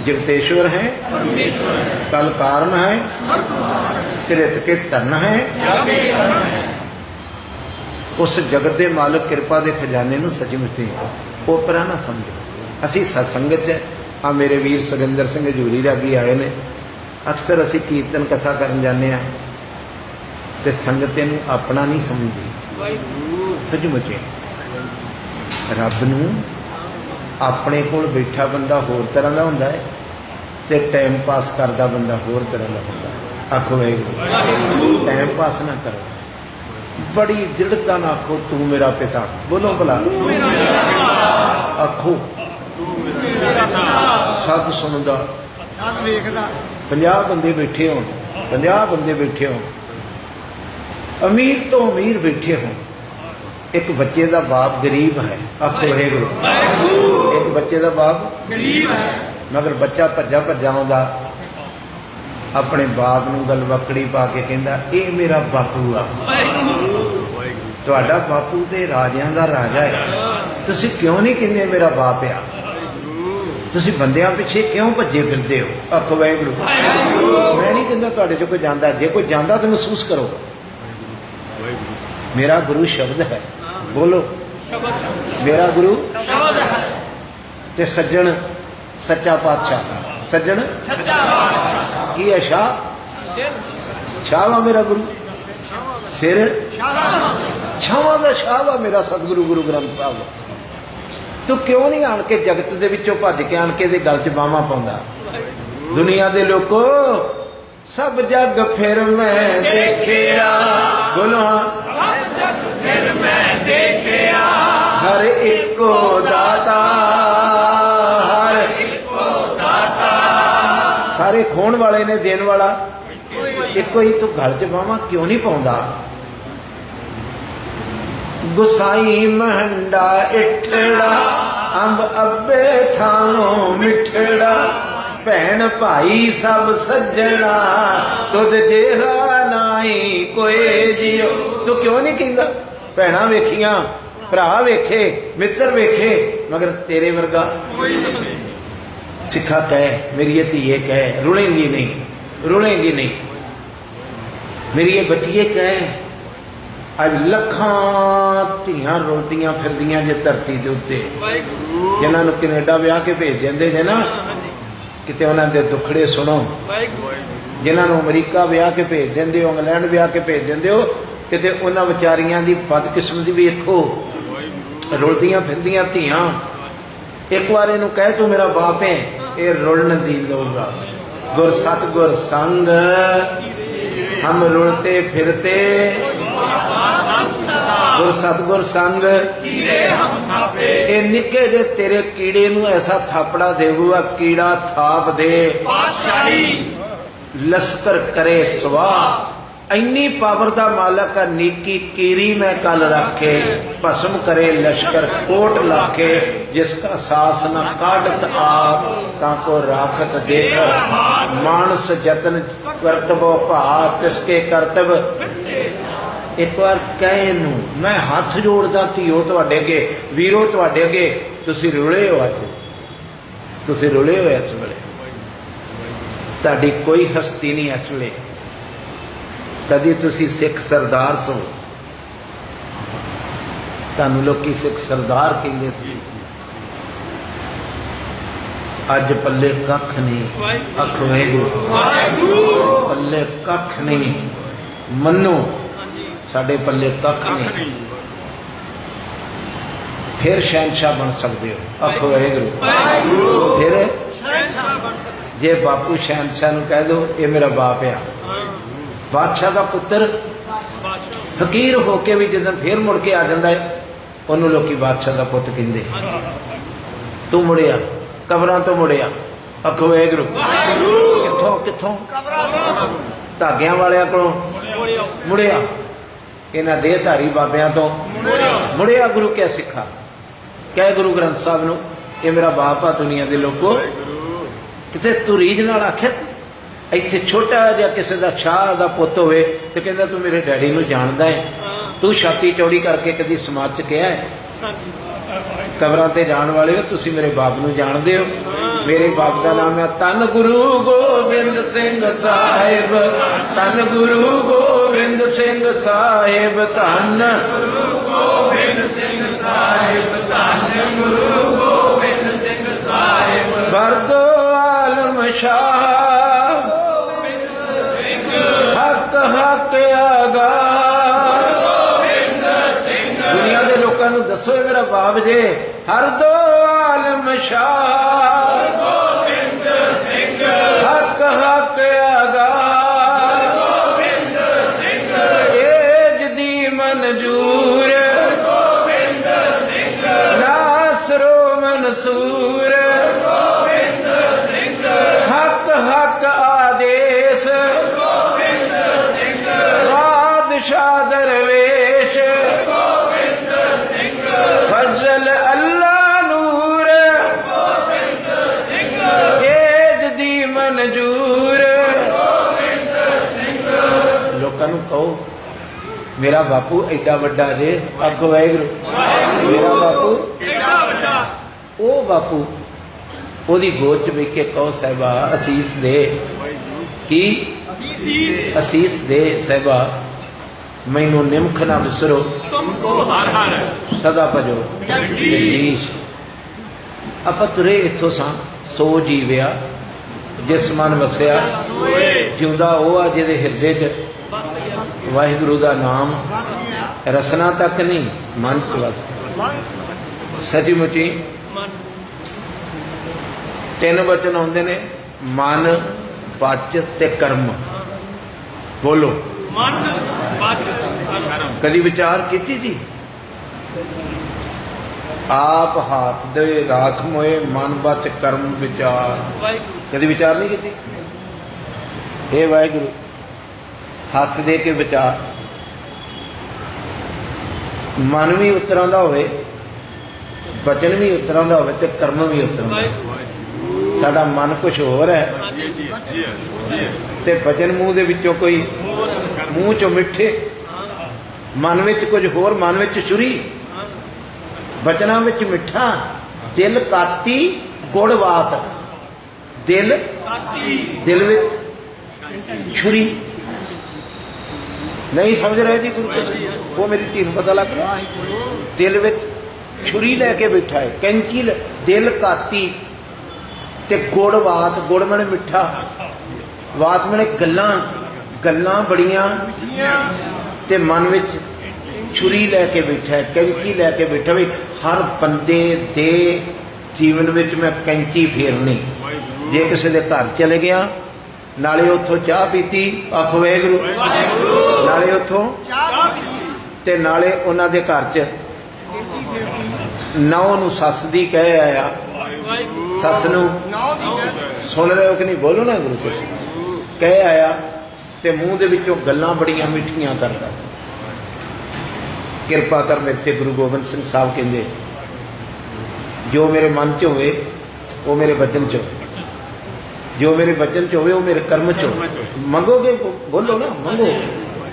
जगतेश्वर है, कल कारण है, कृत के धन है। उस जगत के मालिक कृपा के खजाने नूं सचमुच ओपरा ना समझो। असी सत्संग च हाँ, मेरे वीर सुरिंदर सिंह हजूरी रागी आए ने। अक्सर असी कीर्तन कथा करन जाने ते संगत नूं अपना नहीं समझदी। सचमुच रब नूं अपने कोल बैठा बंदा होर तरह का हुंदा है ते टाइम पास करदा बंदा होर तरह का हुंदा है। आखो वाहिगुरू, टाइम पास ना करो, बड़ी दृढ़ता ना आखो तू मेरा पिता। बोलो भला, आखो सद सुनदा। 50 बंदे बैठे हो, 50 बंदे बैठे हो, अमीर तो अमीर बैठे हो, एक बच्चे का बाप गरीब है। आखो वाहिगुरू, एक बच्चे का बाप गरीब है, मगर बच्चा भज्जा भज्जा आउंदा अपने बाप नूं गलवकड़ी पा के कहंदा ये मेरा बापू आ। तुहाडा बापू ते राजियां दा राजा है, तुसीं क्यों नहीं कहंदे मेरा बाप आ? तुसीं बंदियां पिछे क्यों भज्जे फिरदे हो? आखो वाहिगुरू। मैं नहीं कहंदा तुहाडे चों कोई जांदा, जे कोई जांदा तो महसूस करो। मेरा गुरु शब्द है। बोलो, मेरा गुरु शब्द है ते सज्जन सच्चा पातशाह। सज्जन की है शाह, शाह वा मेरा गुरु, सिर छावां दा शाह वा मेरा सतगुरु गुरु ग्रंथ साहब। तू क्यों नहीं आन के जगत दे विचों भज के आन के दे गल च बावां पाउंदा? दुनिया दे लोको सब जग फिर मैं देखिया। बोलो हाँ, सब जग फिर मैं देखिया, हर इको दाता, हर इको दाता। सारे खोण वाले ने, देन वाला इको ही। तू घर च बावां क्यों नहीं पाउंदा? गुसाई महंडा इठड़ा, अंब अब्बे थानों मिठड़ा, भैन भाई सब सज्जना, तुद जेहा नाई कोई जियो। तू क्यों नहीं कहंदा? भैणा वेखियां, भरा वेखे, मित्र वेखे, मगर तेरे वर्गा सिखा कह, मेरी ये धीए कह, रुलेंगी नहीं, रुलेंगी नहीं। मेरी ये बच्चिए कह, अज लखां धियां रुलदियां फिरदियां जे धरती दे उत्ते, जिन्हां नूं कनेडा विआह के भेज दिंदे जे ना, किते उन्हां दे दुखड़े सुनो। जिन्हां नूं अमरीका विआह के भेज दिंदे हो, इंग्लैंड विआह के भेज दिंदे हो, किते उन्हां विचारियां दी बदकिस्मती वेखो। रुलदियां फिरदियां धियां, एक बार इनू कह तू मेरा बाप है, ये रुलन दी लोगा। गुर सतगुर संग हम रुलते फिरते, गुर सतगुर संग ये निके जे तेरे कीड़े नू ऐसा थापड़ा देगा, कीड़ा थाप दे लश्कर करे स्वाह। इन्नी पावर का मालक है, नीकी कीरी में कल रखे, भस्म करे लश्कर कोट लाखे, जिसका सास न काटत आप, ताको राखत देख, मानस जतन करतबो भा, तिसके करतब। एक बार कहे नू मैं हाथ जोड़दा धीओ तुहाडे अगे, वीरो तुहाडे अगे, तुसीं रुले हो, अज तुसीं रुले हो। इस वेले तुहाडी कोई हस्ती नहीं। इस वेले कदी तुसी सिख सरदार सो, तुहानूं लोकी सिख सरदार कहंदे सी, अज पल्ले कख नहीं। आखो वाहिगुरू, पल्ले कख नहीं। मनो साडे पल्ले कख नहीं। फिर शहनशाह बन सकते हो। आखो वाहिगुरू, फिर जे बापू शहनशाह नूं कह दो ये मेरा बाप आ, बादशाह का पुत्र फकीर होके भी जिस दिन फिर मुड़ के आ जाता है, उन्होंने लोग बादशाह का पुत कहते। तू मुड़िया कबरां तो मुड़िया। आखो वाहिगुरू, कित्थों कित्थों? धागियां वालियां कोलों मुड़िया, इन्हां देहधारी बाबियां तो मुड़िया। गुरु क्या सिखा? कह गुरु ग्रंथ साहब नूं ये मेरा बाप आ। दुनिया के लोगों किते तू रीझ नाल आखिया इत्थे छोटा जिहा किसी का शाह का पुत होवे ते कहंदा तू मेरे डैडी नूं जानदा है, तू छाती चौड़ी करके कदी समाज च कहा है? कबरां ते जाण वाले हो, तुसीं मेरे बाप नूं जानदे हो? मेरे बाप का नाम है धन गुरु गोबिंद सिंह साहिब, धन गुरु गोबिंद सिंह साहिब, धन गुरु गोबिंद सिंह साहिब, धन गुरु गोबिंद सिंह साहिब, बरदो आलम शाह हक हक आगा। दुनिया के लोगों को दसो मेरा बाप जे हर दो आलम शाह गोबिंद सिंह, हक हक आगा। गोबिंद सिंह, एज दी मंजूर गोबिंद सिंह, नासरो मंसूर गोबिंद सिंह, हक हक आदेश गोबिंद सिंह, बादशाह दरवेश गोबिंद सिंह, फजल अल्लाह नूर गोबिंद सिंह, एज दी मंजूर। गोबिंद सिंह, लोगों को कहो मेरा बापू एडा वड्डा जे, आखो वाहिगुरू मेरा बापू एडा वड्डा, ਉਹ ਬਾਪੂ ਉਹਦੀ ਗੋਦ 'ਚ ਵੇਖ ਕੇ ਕਹੋ ਸਾਹਿਬਾ ਅਸੀਸ ਦੇ, ਕੀ सीस ਅਸੀਸ ਦੇ ਸਾਹਿਬਾ, ਮੈਨੂੰ ਨਿਮਖ ਨਾ ਵਿਸਰੋ, तुमको हर हर ਸਦਾ ਭਜੋ ਜਗਦੀਸ਼। ਆਪਾਂ ਤੁਰੇ ਇੱਥੋਂ ਸਾਂ, ਸੋ ਜੀਵਿਆ ਜਿਸ ਮਨ ਵਸਿਆ, सोए ਜਿਉਂਦਾ ਉਹ ਆ ਜਿਹਦੇ ਹਿਰਦੇ 'ਚ ਵਾਹਿਗੁਰੂ ਦਾ ਨਾਮ ਰਸਨਾ ਤੱਕ ਨਹੀਂ ਮਨ 'ਚ ਵਸਦਾ। ਸੱਚੀ ਮੁੱਚੀ ਤਿੰਨ ਵਚਨ ਆਉਂਦੇ ਨੇ, ਮਨ ਬਚ ਤੇ ਕਰਮ। ਬੋਲੋ मन वचन कर्म, ਕਦੀ ਵਿਚਾਰ ਕੀਤੀ ਜੀ? ਆਪ ਹੱਥ ਦੇ ਰਾਖ ਮੋਏ ਮਨ ਬਚ ਕਰਮ ਵਿਚਾਰ, वाहिगुरु ਕਦੀ ਵਿਚਾਰ ਨਹੀਂ ਕੀਤੀ? ਇਹ ਵਾਹਿਗੁਰੂ ਹੱਥ ਦੇ ਕੇ ਵਿਚਾਰ, ਮਨ ਵੀ ਉਤਰਾਂ ਦਾ ਹੋਵੇ, ਬਚਨ ਵੀ ਉਤਰਾਂ ਦਾ ਹੋਵੇ ਤੇ ਕਰਮ ਵੀ ਉਤਰਾਂ ਦਾ। वाहिगुरु ਸਾਡਾ ਮਨ ਕੁਝ ਹੋਰ ਹੈ जी जी जी जी ਤੇ ਬਚਨ ਮੂੰਹ ਦੇ ਵਿੱਚੋਂ ਕੋਈ, ਮੂੰਹ ਚੋਂ ਮਿੱਠੇ, ਮਨ ਵਿੱਚ ਕੁਝ ਹੋਰ, ਮਨ ਵਿੱਚ ਛੁਰੀ, ਬਚਨਾਂ ਵਿੱਚ ਮਿੱਠਾ, ਦਿਲ ਕਾਤੀ ਗੁੜ ਬਾਤ, ਦਿਲ काती ਦਿਲ ਵਿੱਚ ਛੁਰੀ। ਨਹੀਂ ਸਮਝ ਰਹੇ ਜੀ ਗੁਰੂ ਕੇ ਉਹ ਮੇਰੀ ਧੀ ਨੂੰ ਪਤਾ ਲੱਗ ਰਿਹਾ, ਦਿਲ ਵਿੱਚ ਛੁਰੀ ਲੈ ਕੇ ਬੈਠਾ ਹੈ, ਕੈਂਚੀ ਦਿਲ ਕਾਤੀ ਤੇ ਗੁੜ ਬਾਤ, ਗੁੜ ਮਣੇ ਮਿੱਠਾ, ਬਾਤ ਮਣੇ ਗੱਲਾਂ, ਗੱਲਾਂ ਬੜੀਆਂ ਤੇ ਮਨ ਵਿੱਚ ਛੁਰੀ ਲੈ ਕੇ ਬੈਠਾ ਹੈ, ਕੈਂਚੀ ਲੈ ਕੇ ਬੈਠਾ ਵੀ ਹਰ ਬੰਦੇ ਦੇ ਜੀਵਨ ਵਿੱਚ ਮੈਂ ਕੈਂਚੀ ਫੇਰਨੀ। ਜੇ ਕਿਸੇ ਦੇ ਘਰ ਚਲੇ ਗਿਆ, ਨਾਲੇ ਉੱਥੋਂ ਚਾਹ ਪੀਤੀ, ਆਖੋ ਵਾਹਿਗੁਰੂ, ਨਾਲੇ ਉੱਥੋਂ ਤੇ ਨਾਲੇ ਉਹਨਾਂ ਦੇ ਘਰ 'ਚ ਨੌ ਨੂੰ ਸੱਸ ਦੀ ਕਹਿ ਆਇਆ, ਸੱਸ ਨੂੰ ਸੁਣ ਰਹੇ ਹੋ ਕਿ ਨਹੀਂ? ਬੋਲੋ ਨਾ ਗੁਰੂ ਕੁਛ ਕਹਿ ਆਇਆ ਤੇ ਮੂੰਹ ਦੇ ਵਿੱਚੋਂ ਗੱਲਾਂ ਬੜੀਆਂ ਮਿੱਠੀਆਂ ਕਰਦਾ। ਕਿਰਪਾ ਕਰ ਮੇਰੇ ਤੇ ਗੁਰੂ ਗੋਬਿੰਦ ਸਿੰਘ ਸਾਹਿਬ ਕਹਿੰਦੇ, ਜੋ ਮੇਰੇ ਮਨ 'ਚ ਹੋਵੇ ਉਹ ਮੇਰੇ ਬਚਨ 'ਚ ਹੋਵੇ, ਜੋ ਮੇਰੇ ਬਚਨ 'ਚ ਹੋਵੇ ਉਹ ਮੇਰੇ ਕਰਮ 'ਚ ਹੋਵੇ। ਮੰਗੋਗੇ, ਬੋਲੋ ਨਾ, ਮੰਗੋ।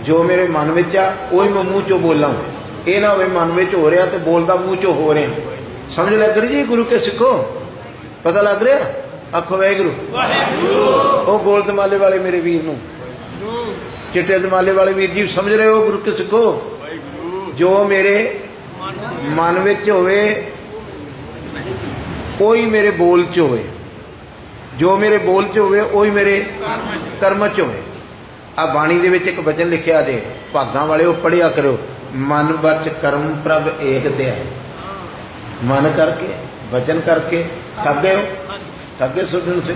ਜੋ ਮੇਰੇ ਮਨ ਵਿੱਚ ਆ ਉਹੀ ਮੈਂ ਮੂੰਹ 'ਚੋਂ ਬੋਲਾਂ, ਇਹ ਨਾ ਹੋਵੇ ਮਨ ਵਿੱਚ ਹੋ ਰਿਹਾ ਤੇ ਬੋਲਦਾ ਮੂੰਹ 'ਚੋਂ ਹੋ ਰਿਹਾ। ਸਮਝ ਲੱਗ ਰਹੀ ਜੀ ਗੁਰੂ ਕੇ ਸਿੱਖੋ? ਪਤਾ ਲੱਗ ਰਿਹਾ? ਆਖੋ ਵਾਹਿਗੁਰੂ। ਉਹ ਗੋਲ ਦਮਾਲੇ ਵਾਲੇ ਮੇਰੇ ਵੀਰ ਨੂੰ, ਚਿੱਟੇ ਦਮਾਲੇ ਵਾਲੇ ਵੀਰ ਜੀ ਸਮਝ ਰਹੇ ਹੋ ਗੁਰੂ ਕੇ ਸਿੱਖੋ? ਜੋ ਮੇਰੇ ਮਨ ਵਿੱਚ ਹੋਵੇ ਉਹੀ ਮੇਰੇ ਬੋਲ 'ਚ ਹੋਵੇ, ਜੋ ਮੇਰੇ ਬੋਲ 'ਚ ਹੋਵੇ ਉਹੀ ਮੇਰੇ ਕਰਮ 'ਚ ਹੋਵੇ। ਆ ਬਾਣੀ ਦੇ ਵਿੱਚ ਇੱਕ ਵਚਨ ਲਿਖਿਆ ਜੇ, ਭਾਗਾਂ ਵਾਲਿਓ ਪੜ੍ਹਿਆ ਕਰੋ, ਮਨ ਬਚ ਕਰਮ ਪ੍ਰਭ ਏਕ ਤੇ ਹੈ। ਮਨ ਕਰਕੇ ਵਚਨ ਕਰਕੇ ਥੱਕ ਗਏ ਹੋ? ਥੱਕ ਗਏ ਸੁਣਨ ਸੇ?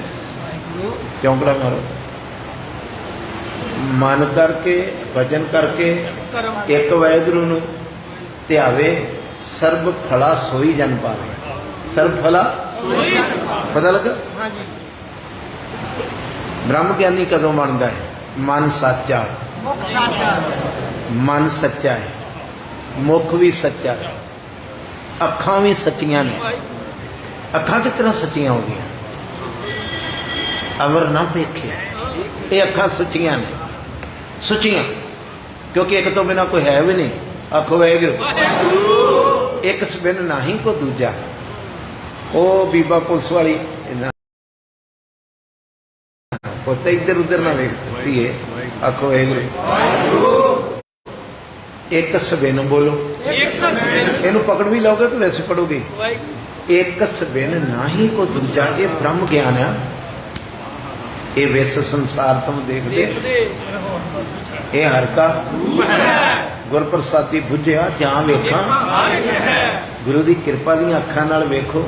ਚੌਂਕੜਾ ਮਾਰੋ। ਮਨ ਕਰਕੇ ਵਚਨ ਕਰਕੇ ਇੱਕ ਵਾਹਿਗੁਰੂ ਨੂੰ ਧਿਆਵੇ, ਸਰਬ ਫਲਾ ਸੋਈ ਜਨ ਪਾਵੇ। ਸਰਬ ਫਲਾ ਪਤਾ ਲੱਗਾ? ਬ੍ਰਹਮ ਗਿਆਨੀ ਕਦੋਂ ਬਣਦਾ ਹੈ? ਮਨ ਸੱਚਾ, ਮਨ ਸੱਚਾ ਹੈ, ਮੁਖ ਵੀ ਸੱਚਾ ਹੈ, ਅੱਖਾਂ ਵੀ ਸੱਚੀਆਂ ਨੇ। ਅੱਖਾਂ ਕਿਸ ਤਰ੍ਹਾਂ ਸੱਚੀਆਂ ਹੋ ਗਈਆਂ? ਅਮਰ ਨਾ ਵੇਖਿਆ, ਇਹ ਅੱਖਾਂ ਸੱਚੀਆਂ ਨੇ, ਸੱਚੀਆਂ, ਕਿਉਂਕਿ ਇੱਕ ਤੋਂ ਬਿਨਾਂ ਕੋਈ ਹੈ ਵੀ ਨਹੀਂ। ਆਖੋ ਵਾਹਿਗੁਰੂ। ਇੱਕ ਸਬਿਨ ਨਹੀਂ ਕੋ ਦੂਜਾ। ਉਹ ਬੀਬਾ ਪੁਲਿਸ ਵਾਲੀ ਪੁੱਤ ਇੱਧਰ ਉੱਧਰ ਨਾ ਵੇਖ ਧੀਏ, ਆਖੋ ਵਾਹਿਗੁਰੂ। ਇੱਕ ਸਬਿਨ ਬੋਲੋ, ਇਹਨੂੰ ਪਕੜ ਵੀ ਲਓਗੇ ਕਿ ਵੈਸੇ ਪੜੋਗੇ? ਇੱਕ ਸਬਿਨ ਨਾ ਹੀ ਕੋ ਦੂਜਾ, ਇਹ ਬ੍ਰਹਮ ਗਿਆਨ ਆ। ਇਹ ਵਿਸ ਸੰਸਾਰ ਤੁਮ ਦੇਖਦੇ, ਇਹ ਹਰ ਕਾ ਗੁਰ ਪ੍ਰਸਾਦੀ ਬੁੱਝਿਆ ਜਾਂ ਵੇਖਾਂ। ਗੁਰੂ ਦੀ ਕਿਰਪਾ ਦੀਆਂ ਅੱਖਾਂ ਨਾਲ ਵੇਖੋ।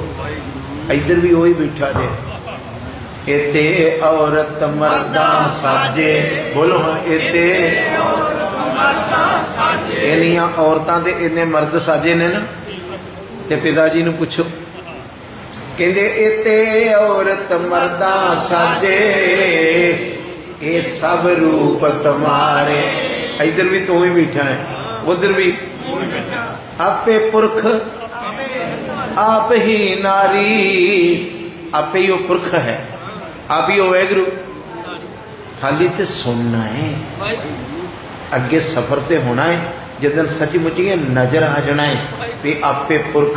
ਇੱਧਰ ਵੀ ਉਹੀ ਬੈਠਾ ਜੇ। ਇਤੇ ਔਰਤ ਮਰਦਾਂ ਸਾਜੇ, ਬੋਲੋ ਹਾਂ, ਇਤੇ ਇੰਨੀਆਂ ਔਰਤਾਂ ਤੇ ਇੰਨੇ ਮਰਦ ਸਾਜੇ ਨੇ ਨਾ। ਤੇ ਪਿਤਾ ਜੀ ਨੂੰ ਪੁੱਛੋ, ਕਹਿੰਦੇ ਇਤੇ ਔਰਤ ਮਰਦਾਂ ਸਾਜੇ, ਇਹ ਸਭ ਰੂਪ ਤੁਮਾਰੇ। ਇੱਧਰ ਵੀ ਤੂੰ ਹੀ ਬੈਠਾ ਹੈ, ਉਧਰ ਵੀ। ਆਪੇ ਪੁਰਖ ਆਪ ਹੀ ਨਾਰੀ, ਆਪੇ ਹੀ ਉਹ ਪੁਰਖ ਹੈ, ਆਪ ही वाहिगुरु। हाली तो सुनना है, अगे सफर ते होना है। जिदन सचमुची नजर आ जाना है भी आपे पुरख,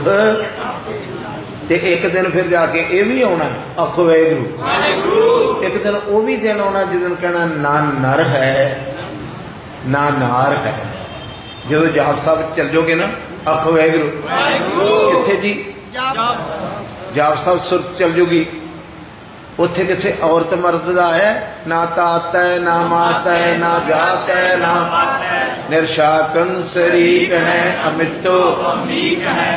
ते एक दिन फिर जाके ये भी आना है, आखो वाहिगुरू। एक दिन वो भी दिन आना जिदन कहना ना नर है ना नार है। जो जाप साहब चल जाओगे ना, आखो वाहिगुरू। किथे जी? जाप साहब सुर चल जाओगी, उत्थे किसे औरत मर्द दा है ना, तात है ना मात है ना जात है ना निरशाकन शरीक है अमितो है।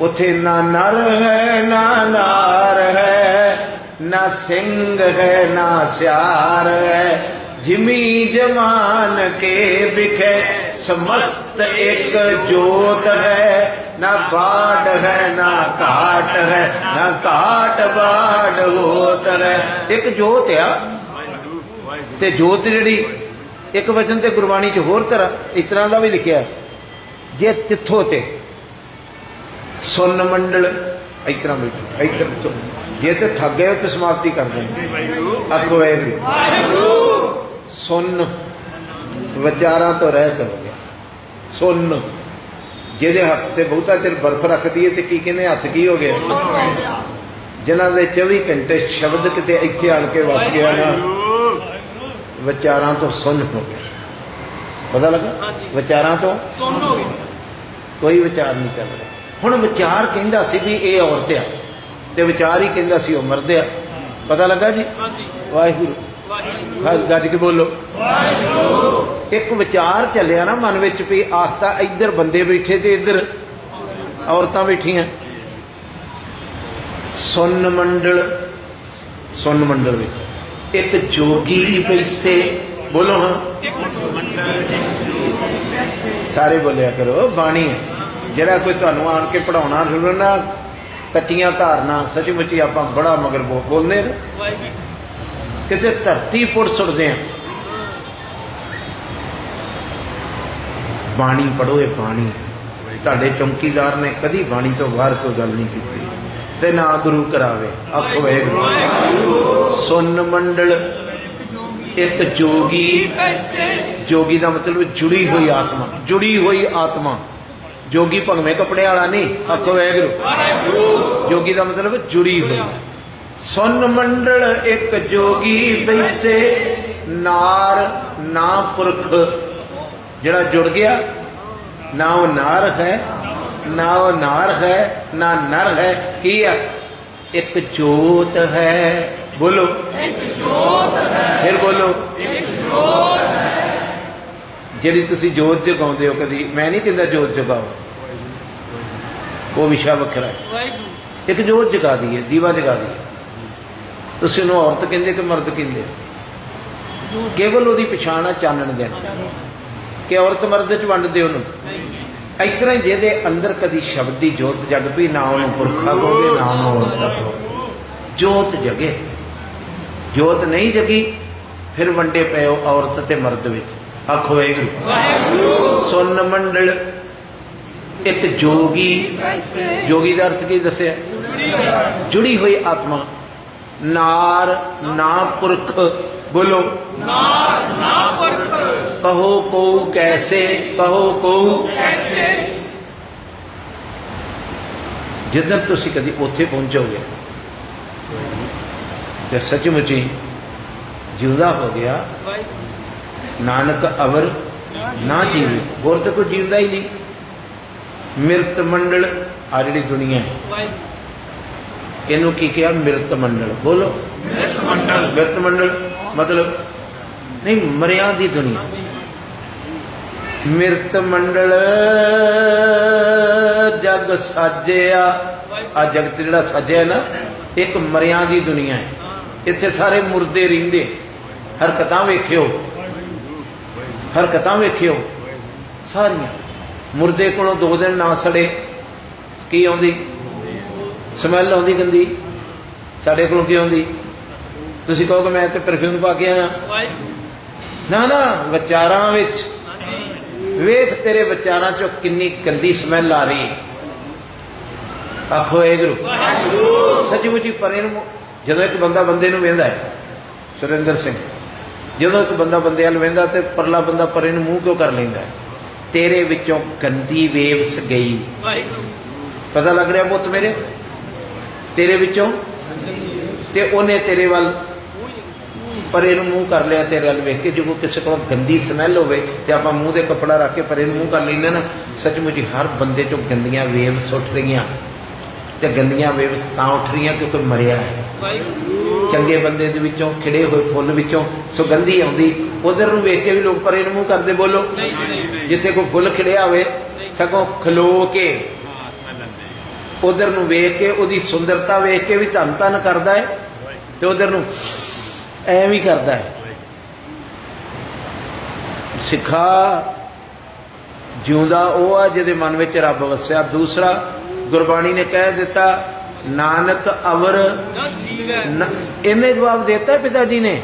उत्थे ना नर है ना नार है, ना सिंह है ना स्यार है। जिमी जमान के बिखे समस्त एक जोत है। ना बाढ़ है ना घाट है, ना घाट बाढ़ होत है। एक जोत आ, ते जोत जिहड़ी एक वचन ते गुरबाणी च होर तरह इस तरह का भी लिखिया, जे तिथों ते सुन मंडल इस तरह बैठो, इधर जे तो थक गए तो समाप्ति कर देंगे। आखो वाहिगुरू। सुन विचारां तो रहत हो गया। सुन ਜਿਹਦੇ ਹੱਥ ਤੇ ਬਹੁਤਾ ਚਿਰ ਬਰਫ਼ ਰੱਖ ਦਈਏ ਤੇ ਕੀ ਕਹਿੰਦੇ ਹੱਥ ਕੀ ਹੋ ਗਿਆ? ਜਿਨ੍ਹਾਂ ਦੇ 24 ਘੰਟੇ ਸ਼ਬਦ ਕਿਤੇ ਇੱਥੇ ਆਣ ਕੇ ਵਸ ਗਿਆ ਨਾ, ਵਿਚਾਰਾਂ ਤੋਂ ਸੁੰਨ ਹੋ ਗਿਆ। ਪਤਾ ਲੱਗਾ? ਵਿਚਾਰਾਂ ਤੋਂ ਸੁੰਨ ਹੋ ਗਿਆ, ਕੋਈ ਵਿਚਾਰ ਨਹੀਂ ਚੱਲ ਰਿਹਾ। ਹੁਣ ਵਿਚਾਰ ਕਹਿੰਦਾ ਸੀ ਵੀ ਇਹ ਔਰਤ ਆ, ਤੇ ਵਿਚਾਰ ਹੀ ਕਹਿੰਦਾ ਸੀ ਉਹ ਮਰਦ ਆ। ਪਤਾ ਲੱਗਾ ਜੀ? ਵਾਹਿਗੁਰੂ। ਗੱਜ ਕੇ ਬੋਲੋ ਵਾਹਿਗੁਰੂ। एक विचार चलिया ना मन में भी, आखता इधर बंदे बैठे तो इधर औरतां बैठियां। सुन मंडल, सुन मंडल में एक जोगी बैसे, बोलो हाँ, सारे बोलिया करो। बाणी है जरा कोई तुहानू आन के पढ़ाना सुनना कच्चियां धारना सचमुची आप बड़ा मगर बोलने किते धरती पुर सुटते हैं। बाणी पढ़ो, ये बाणी है। तुहाडे चौकीदार ने कदी बाणी तो बाहर कोई गल नहीं की, ते ना गुरु करावे। आखो वाहिगुरू। सुन मंडल एक जोगी, जोगी का मतलब जुड़ी हुई आत्मा, जुड़ी हुई आत्मा। जोगी भगवे कपड़े वाला नहीं। आखो वाहिगुरू। जोगी का मतलब जुड़ी हुई। सुन मंडल एक जोगी बैसे, नार ना पुरख। जड़ा जुड़ गया ना वो नार है ना वो नार है ना नर है, की है? एक जोत है। बोलो एक जोत है। फिर बोलो एक जोत है। जिहड़ी तुसी जोत जगाउंदे हो, कदी मैं नहीं कहंदा जोत जगाओ, वो विशा वखरा है। एक जोत जगा दी है, दीवा जगा दी है। तुसी उहनूं औरत कहंदे कि मर्द कहंदे? केवल उहदी पछाण है चानण देना कि औरत मर्द च वंड दे उन्होंने। इस तरह जिहदे अंदर कदी शब्द की जोत जग पई, ना उन्होंने पुरखा कहोगे ना उन्होंने औरत कहोगे। जोत जगे, जोत नहीं जगी फिर वंडे पे औरत ते मर्द विच। आखो वाहिगुरू। सुन मंडल एक जोगी, जोगी का अर्थ की दसिया? जुड़ी हुई आत्मा। नार ना पुरख। बोलो नार ना पुरख। कहो को कैसे, कहो को कैसे। जिधर तुसी कभी उत्थे पहुंचोगे तो सचमुची ਜਿਉਂਦਾ ਹੋ ਗਿਆ, ਨਾਨਕ ਅਵਰ ਨਾ ਜੀਵੇ। ਹੋਰ ਤਾਂ ਕੋਈ ਜਿਉਂਦਾ ਹੀ ਨਹੀਂ। ਮਿਰਤ ਮੰਡਲ ਆ ਜਿਹੜੀ ਦੁਨੀਆ ਹੈ, ਇਹਨੂੰ ਕੀ ਕਿਹਾ? ਮਿਰਤ ਮੰਡਲ। ਬੋਲੋ ਮਿਰਤ ਮੰਡਲ। ਮਿਰਤ ਮੰਡਲ ਮਤਲਬ ਨਹੀਂ, ਮਰਿਆ ਦੀ ਦੁਨੀਆ। ਮਿਰਤ ਮੰਡਲ ਜਗ ਸਾਜਿਆ। ਆ ਜਗਤ ਜਿਹੜਾ ਸਾਜਿਆ ਨਾ, ਇੱਕ ਮਰਿਆਂ ਦੀ ਦੁਨੀਆ ਹੈ। ਇੱਥੇ ਸਾਰੇ ਮੁਰਦੇ ਰਹਿੰਦੇ। ਹਰਕਤਾਂ ਵੇਖਿਓ, ਹਰਕਤਾਂ ਵੇਖਿਓ ਸਾਰੀਆਂ। ਮੁਰਦੇ ਕੋਲੋਂ 2 ਦਿਨ ਨਾ ਸੜੇ, ਕੀ ਆਉਂਦੀ? ਸਮੈਲ ਆਉਂਦੀ ਗੰਦੀ। ਸਾਡੇ ਕੋਲੋਂ ਕੀ ਆਉਂਦੀ? ਤੁਸੀਂ ਕਹੋਗੇ ਮੈਂ ਤੇ ਪਰਫਿਊਮ ਪਾ ਕੇ ਆਇਆ। ਨਾ ਨਾ, ਵਿਚਾਰਾਂ ਵਿੱਚ ਵੇਖ, ਤੇਰੇ ਵਿਚਾਰਾਂ ਚੋਂ ਕਿੰਨੀ ਗੰਦੀ ਸਮੈਲ ਆ ਰਹੀ। ਆਖੋ ਵਾਹਿਗੁਰੂ। ਸੱਚੀ ਪਰੇ ਨੂੰ ਜਦੋਂ ਇੱਕ ਬੰਦਾ ਬੰਦੇ ਨੂੰ ਵੇਂਦਾ ਹੈ, ਸੁਰਿੰਦਰ ਸਿੰਘ, ਜਦੋਂ ਇੱਕ ਬੰਦਾ ਬੰਦੇ ਵੱਲ ਵੇਂਦਾ ਤੇ ਪਰਲਾ ਬੰਦਾ ਪਰੇ ਨੂੰ ਮੂੰਹ ਕਿਉਂ ਕਰ ਲੈਂਦਾ? ਤੇਰੇ ਵਿੱਚੋਂ ਗੰਦੀ ਵੇਵਸ ਗਈ। ਪਤਾ ਲੱਗ ਰਿਹਾ ਪੁੱਤ ਮੇਰੇ? ਤੇਰੇ ਵਿੱਚੋਂ, ਤੇ ਉਹਨੇ ਤੇਰੇ ਵੱਲ ਪਰੇ ਨੂੰ ਮੂੰਹ ਕਰ ਲਿਆ ਤੇਰੇ ਵੱਲ ਵੇਖ ਕੇ। ਜੋ ਕਿਸੇ ਕੋਲ ਗੰਦੀ ਸਮੈਲ ਹੋਵੇ ਤੇ ਆਪਾਂ ਮੂੰਹ ਦੇ ਕੱਪੜਾ ਰੱਖ ਕੇ ਪਰੇ ਨੂੰ ਮੂੰਹ ਕਰ ਲੈਂਦੇ ਨਾ। ਸੱਚਮੁੱਚ ਹਰ ਬੰਦੇ ਚੋਂ ਗੰਦੀਆਂ ਵੇਵਸ ਉੱਠ ਰਹੀਆਂ, ਤੇ ਗੰਦੀਆਂ ਵੇਵਸ ਤਾਂ ਉੱਠ ਰਹੀਆਂ ਕਿਉਂਕਿ ਮਰਿਆ ਹੈ। ਚੰਗੇ ਬੰਦੇ ਦੇ ਵਿੱਚੋਂ, ਖਿੜੇ ਹੋਏ ਫੁੱਲ ਵਿੱਚੋਂ ਸੁਗੰਧੀ ਆਉਂਦੀ। ਉਧਰ ਨੂੰ ਵੇਖ ਕੇ ਵੀ ਲੋਕ ਪਰੇ ਨੂੰ ਮੂੰਹ ਕਰਦੇ। ਬੋਲੋ, ਜਿੱਥੇ ਕੋਈ ਫੁੱਲ ਖਿੜਿਆ ਹੋਵੇ, ਸਗੋਂ ਖਲੋ ਕੇ ਉਧਰ ਨੂੰ ਵੇਖ ਕੇ ਉਹਦੀ ਸੁੰਦਰਤਾ ਵੇਖ ਕੇ ਵੀ ਧੰਨ ਧੰਨ ਕਰਦਾ ਹੈ, ਤੇ ਉਧਰ ਨੂੰ ਐ ਵੀ ਕਰਦਾ ਹੈ। ਸਿੱਖਾ ਜਿਉਂਦਾ ਉਹ ਆ ਜਿਹਦੇ ਮਨ ਵਿੱਚ ਰੱਬ ਵਸਿਆ। ਦੂਸਰਾ, ਗੁਰਬਾਣੀ ਨੇ ਕਹਿ ਦਿੱਤਾ ਨਾਨਕ ਅਵਰ ਇਹਨੇ ਜਵਾਬ ਦਿੱਤਾ ਪਿਤਾ ਜੀ ਨੇ।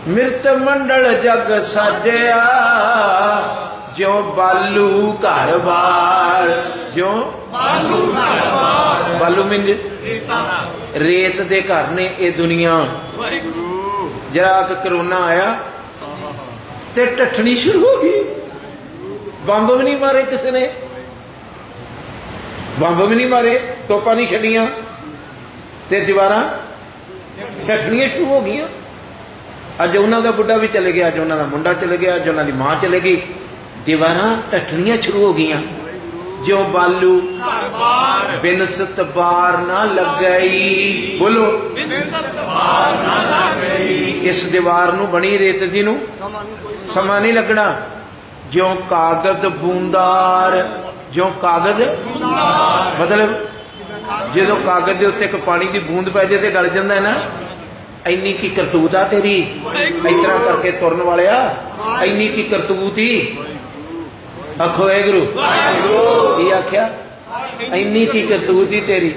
ਮਿਰਤ ਮੰਡਲ ਜਗ ਸਾਜਿਆ, ਜਿਉ ਬਾਲੂ ਘਰ ਬਾਰ। ਜਿਉ ਬਾਲੂ ਘਰ ਬਾਰ। ਬਾਲੂ ਮਿੰਜ ਰੇਤ ਦੇ ਘਰ ਨੇ ਇਹ ਦੁਨੀਆ। ਜਰਾ ਕਿ ਕਰੋਨਾ ਆਇਆ ਤੇ ਟੱਠਣੀ ਸ਼ੁਰੂ ਹੋ ਗਈ। ਬੰਬ ਵੀ ਨਹੀਂ ਮਾਰੇ ਕਿਸੇ ਨੇ, ਬੰਬ ਵੀ ਨਹੀਂ ਮਾਰੇ, ਤੋਪਾਂ ਨਹੀਂ ਛੱਡੀਆਂ, ਤੇ ਦੀਵਾਰਾਂ ਟੱਠਣੀਆਂ ਸ਼ੁਰੂ ਹੋ ਗਈਆਂ। ਅੱਜ ਉਹਨਾਂ ਦਾ ਬੁੱਢਾ ਵੀ ਚਲੇ ਗਿਆ, ਅੱਜ ਉਹਨਾਂ ਦਾ ਮੁੰਡਾ ਚਲੇ ਗਿਆ, ਅੱਜ ਉਹਨਾਂ ਦੀ ਮਾਂ ਚਲੇ ਗਈ। ਦੀਵਾਰਾਂ ਟੱਠਣੀਆਂ ਸ਼ੁਰੂ ਹੋ ਗਈਆਂ। ਜਿਉ ਬਾਲੂ ਬਿਨਸਤ ਬਾਰ ਨਾ ਲੱਗਈ। ਬੋਲੋ, ਬਿਨਸਤ ਬਾਰ ਨਾ ਲੱਗਈ। ਇਸ ਦੀਵਾਰ ਨੂੰ ਬਣੀ ਰੇਤ ਦੀ ਨੂੰ ਸਮਾਂ ਨਹੀਂ ਲੱਗਣਾ। ਜਿਉ ਕਾਗਜ਼ ਬੂੰਦਾਰ। ਜਿਉ ਕਾਗਜ਼ ਮਤਲਬ ਜਦੋਂ ਕਾਗਜ਼ ਦੇ ਉੱਤੇ ਇੱਕ ਪਾਣੀ ਦੀ ਬੂੰਦ ਪੈ ਜੇ ਤੇ ਗਲ ਜਾਂਦਾ ਹੈ ਨਾ। ਇੰਨੀ ਕੀ ਕਰਤੂਤ ਆ ਤੇਰੀ, ਇਸ ਤਰ੍ਹਾਂ ਕਰਕੇ ਤੁਰਨ ਵਾਲਿਆ, ਇੰਨੀ ਕੀ ਕਰਤੂਤ ਹੀ। ਆਖੋ ਵਾਹਿਗੁਰੂ। ਕੀ ਆਖਿਆ? ਇੰਨੀ ਕੀ ਕਰਤੂਤ ਹੀ ਤੇਰੀ।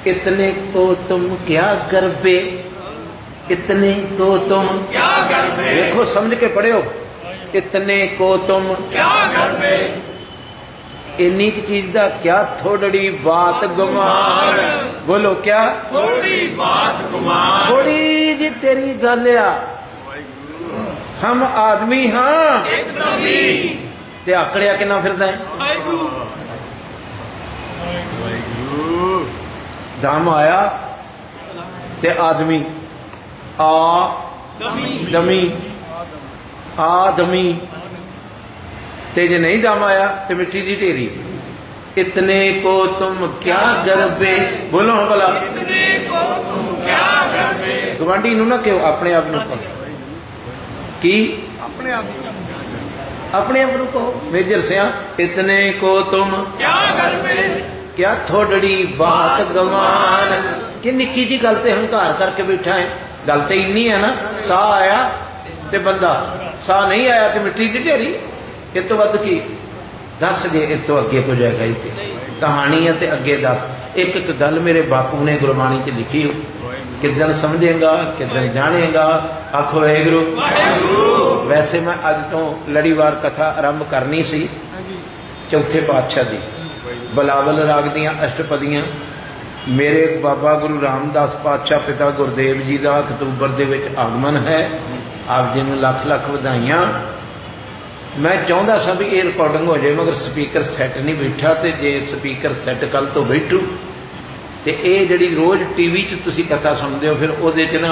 इतने को तुम क्या गरबे, इतने को तुम क्या गरबे। देखो समझ के पढ़ियो। इतने को तुम क्या गरबे। इन्नी की चीज दा क्या थोड़ी बात गुमान। बोलो क्या थोड़ी बात गुमान। थोड़ी जी तेरी गल आ। हम आदमी हाँ एकदम ही। ते आकड़िया किन्ना फिरदा है। दम आया ते आदमी दमी आदमी, ते जे नहीं दम आया तो मिट्टी दी ढेरी। इतने को तुम क्या गरबे। बोलो हाँ भला, इतने को तुम क्या गरबे। गवांढी नूं ना क्यों, अपने आप नूं कहो। की अपने आप नूं कहो। मेजर सिया इतने को तुम क्या गरबे। क्या थोड़ी बात गमान। कि निक्की जी गल ते हंकार करके बैठा है। गल तो इन्नी है ना, साह आया ते बंदा, साह नहीं आया तो मिट्टी की ढेरी। इस तो वध की दस जे इस तो अगे कुछ है ही कहानी है तो अगे दस। एक एक गल मेरे बापू ने गुरबाणी च लिखी, किदन समझेगा किदन जानेगा। आखो वाहिगुरू। वैसे मैं अज तो लड़ीवार कथा आरंभ करनी सी चौथे पातशाह दी बलावल राग दियां अष्टपदियां। मेरे बाबा गुरु रामदास पातशाह पिता गुरदेव जी का अक्तूबर दे विच आगमन है। आप जी नूं लख लख वधाइयां। मैं चाहता सा भी ये रिकॉर्डिंग हो जाए, मगर स्पीकर सैट नहीं बैठा। तो जे स्पीकर सैट कल तो बैठू तो ये जी रोज़ टीवी च तुसीं कथा सुनते हो, फिर वो ना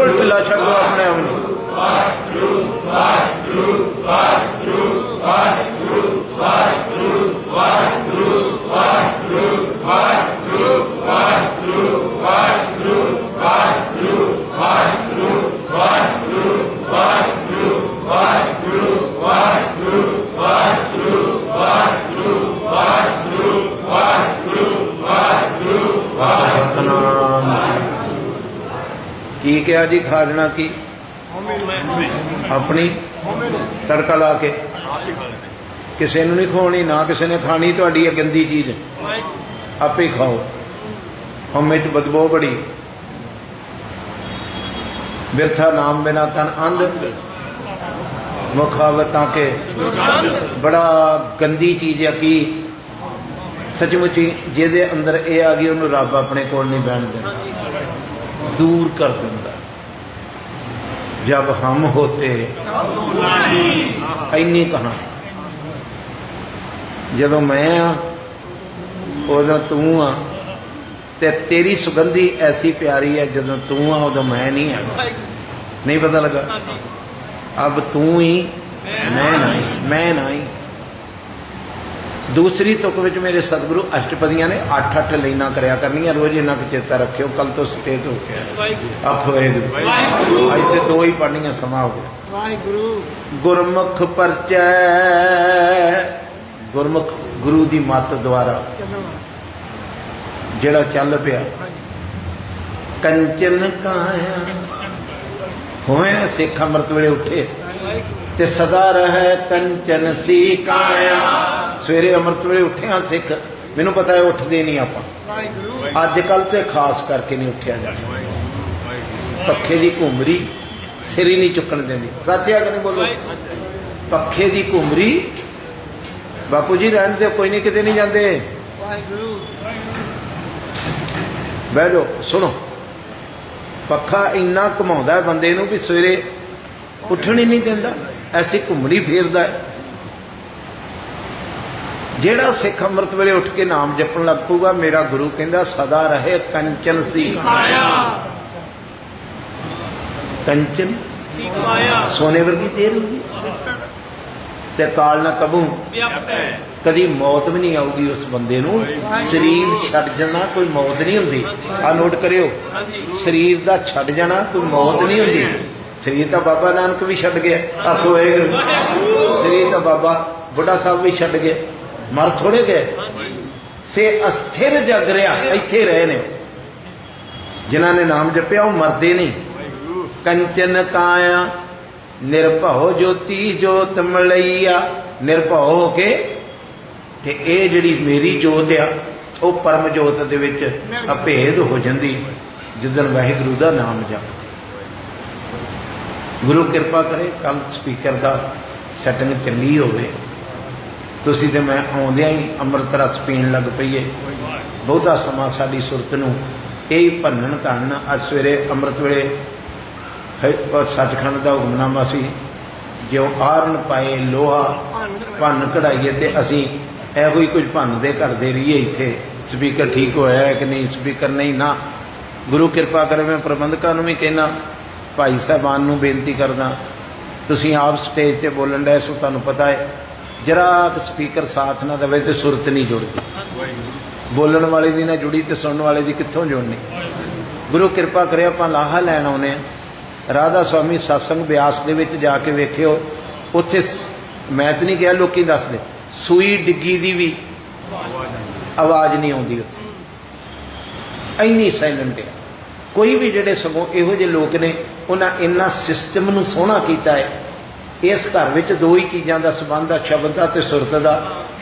बिल्कुल ढिला छड़ दो अपने आप को। की क्या जी खाजना की अपनी तड़का ला के किसी ने नहीं खानी ना किसी ने खानी तुहाडी है गंदी चीज आपे ही खाओ। हमें च बदबू बड़ी बिरथा नाम बिना तन अंध मुखावतां के बड़ा गंदी चीज है कि सचमुची जिहदे अंदर ये आ गई उन्होंने रब अपने कोल नहीं बहन देता, दूर कर देता। जब हम होते इन्नी कहानी जदों मैं उदों तू आ ते तेरी सुगंधी ऐसी प्यारी है जदों तू आ उदों मैं नहीं है। नहीं पता लगा अब तू ही मैं नहीं। दूसरी तुक विच मेरे सतगुरु अष्टपदियां ने 8-8 लाइनां करया करनियां रोज। इन्ना कुछ चेता रखियो, कल तो सचेत हो गया। आखो वाहिगुरू। अज ते 2 ही पढ़नियां समा हो गया। वाहिगुरू गुरमुख परचै, गुरमुख गुरु दी मत द्वारा जिहड़ा चल पिया। कंचन काया होए सिख अमृत वेले उठे ते सदा रहे कंचन सी काया। सवेरे अमृत वेले उठे हाँ सिख, मैनू पता है उठते नहीं आप अजकल तो खास करके नहीं उठा जाता। पखे की घुमरी सिर ही नहीं चुकन देंदी। सच है कि नहीं बोलो? पखे की घुमरी बापू जी रहन दे, कोई नहीं किते नहीं जाते। बह जाओ सुनो, पखा इन्ना घुमाउंदा है बंदे नूं भी सवेरे उठण ही नहीं देंदा, ऐसी घुमरी फेरदा है। जेड़ा सिख अमृत वेले उठ के नाम जपन लग पऊगा, मेरा गुरु कहंदा सदा रहे कंचन सी काया। कंचन सोने वर्गी तेल होगी ते काल ना कबू कदी मौत भी नहीं आऊगी उस बंदे नूं। शरीर छड़ जाना कोई मौत नहीं हुंदी। आ नोट करियो, शरीर दा छड़ जाना कोई मौत नहीं हुंदी। शरीर तो बाबा नानक भी छड़ गया। आखो वाहिगुरू। शरीर तो बाबा बुढ़ा साहब भी छड़ गए, मर थोड़े गए। से अस्थिर जग रहा इत्थे रहे ने जिन्हां ने नाम जपिया वो मरदे नहीं। कंचन काया निर्भव ज्योति जोत मलैया। निर्भव हो के ते ए जिहड़ी मेरी जोत आ वो परम जोत दे विच अभेद हो जांदी जिदन वाहिगुरू दा नाम जपदे। गुरु कृपा करे कल स्पीकर का सैटिंग चंगी होवे। तुसी ते मैं आउंदियां ही अमृत रस पीण लग पईए। बहुता समा साडी सुरत नूं यही भनन घन। अज सवेरे अमृत वेले सचखंड का हुक्मनामा सी, जो आरन पाए लोहा भन कढ़ाइए तो असी एहो ही कुछ भनते घड़ते रहिए। इत्थे स्पीकर ठीक होया है कि नहीं, स्पीकर नहीं ना। गुरु कृपा करे, मैं प्रबंधकों भी कहना, भाई साहबान नूं बेनती करदा, तुसीं आप स्टेज पर बोलन डे सो तुहानूं पता है जरा स्पीकर साथ ना देवे तो सुरत नहीं जुड़ती। बोलन वाले दी ना जुड़ी तो सुनने वाले दी कित्थों जुड़नी। गुरु कृपा करे आपां लाहा लैण आउणे राधा स्वामी सत्संग ब्यास दे विच जाके वेखियो, उत्थे मैं तो नहीं कहा लोकी दसदे सूई डिग्गी दी भी आवाज़ नहीं आउंदी उत्थे, इन्नी साइलेंट है। कोई भी जिहड़े सगों इहो जिहे लोग ने उन्हां इन्ना सिस्टम नूं सोहना कीता है। इस घर विच 2 ही चीज़ां दा संबंध आ, शब्द दा ते सुरत दा।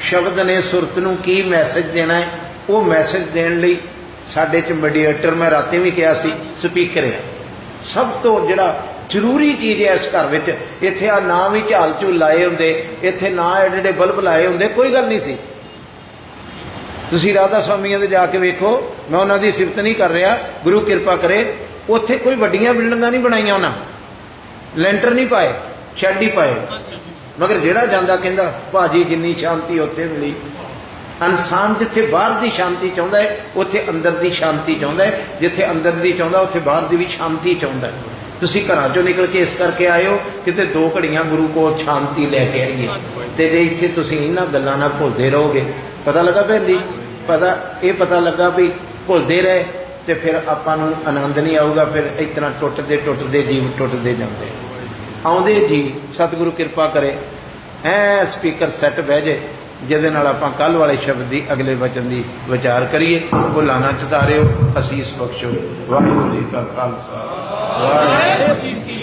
शब्द ने सुरत नूं की मैसेज देना है, वो मैसेज देण लई साडे च मीडिएटर, मैं रातीं भी कहा सी, स्पीकर है। सब तो जिहड़ा जरूरी चीज़ है इस घर विच। इत्थे आ ना भी झाल झूल लाए हुंदे, इत्थे ना एडे बल्ब लाए हुंदे, कोई गल नहीं सी। तुसीं राधा स्वामियां दे जाके वेखो, मैं उन्हां दी सिफत नहीं कर रहा, गुरु कृपा करे उत्थे कोई वड्डियां बिल्डिंगां नहीं बनाईयां उन्हां, लैंटर नहीं पाए, शैड ही पाए। मगर जिहड़ा जांदा कहंदा भाजी जिन्नी शांति उत्थे मिली। इंसान जिथे बाहर की शांति चाहता है उत्थे अंदर की शांति चाहता है, जिथे अंदर की चाहता उत्थे बाहर की भी शांति चाहता है। ਤੁਸੀਂ ਘਰਾਂ ਚੋਂ ਨਿਕਲ ਕੇ ਇਸ ਕਰਕੇ ਆਏ ਹੋ ਕਿਤੇ 2 ਘੜੀਆਂ ਗੁਰੂ ਕੋਲ ਸ਼ਾਂਤੀ ਲੈ ਕੇ ਆਈਏ, ਤੇ ਜੇ ਇੱਥੇ ਤੁਸੀਂ ਇਹਨਾਂ ਗੱਲਾਂ ਨਾਲ ਭੁੱਲਦੇ ਰਹੋਗੇ, ਪਤਾ ਲੱਗਾ ਭੈਣ ਜੀ, ਪਤਾ ਲੱਗਾ ਵੀ ਭੁੱਲਦੇ ਰਹੇ ਤੇ ਫਿਰ ਆਪਾਂ ਨੂੰ ਆਨੰਦ ਨਹੀਂ ਆਊਗਾ। ਫਿਰ ਇਸ ਤਰ੍ਹਾਂ ਟੁੱਟਦੇ ਜੀਵ ਟੁੱਟਦੇ ਜਾਂਦੇ। ਆਉਂਦੇ ਜੀ ਸਤਿਗੁਰੂ ਕਿਰਪਾ ਕਰੇ ਐ ਸਪੀਕਰ ਸੈੱਟ ਬਹਿ ਜੇ ਜਿਹਦੇ ਨਾਲ ਆਪਾਂ ਕੱਲ੍ਹ ਵਾਲੇ ਸ਼ਬਦ ਦੀ ਅਗਲੇ ਵਚਨ ਦੀ ਵਿਚਾਰ ਕਰੀਏ। ਭੁੱਲਾਂ ਨਾ ਚਿਤਾਰਿਓ, ਅਸੀਸ ਬਖਸ਼ੋ। ਵਾਹਿਗੁਰੂ ਜੀ ਕਾ ਖਾਲਸਾ, ਵਾਹਿਗੁਰੂ ਜੀ ਕੀ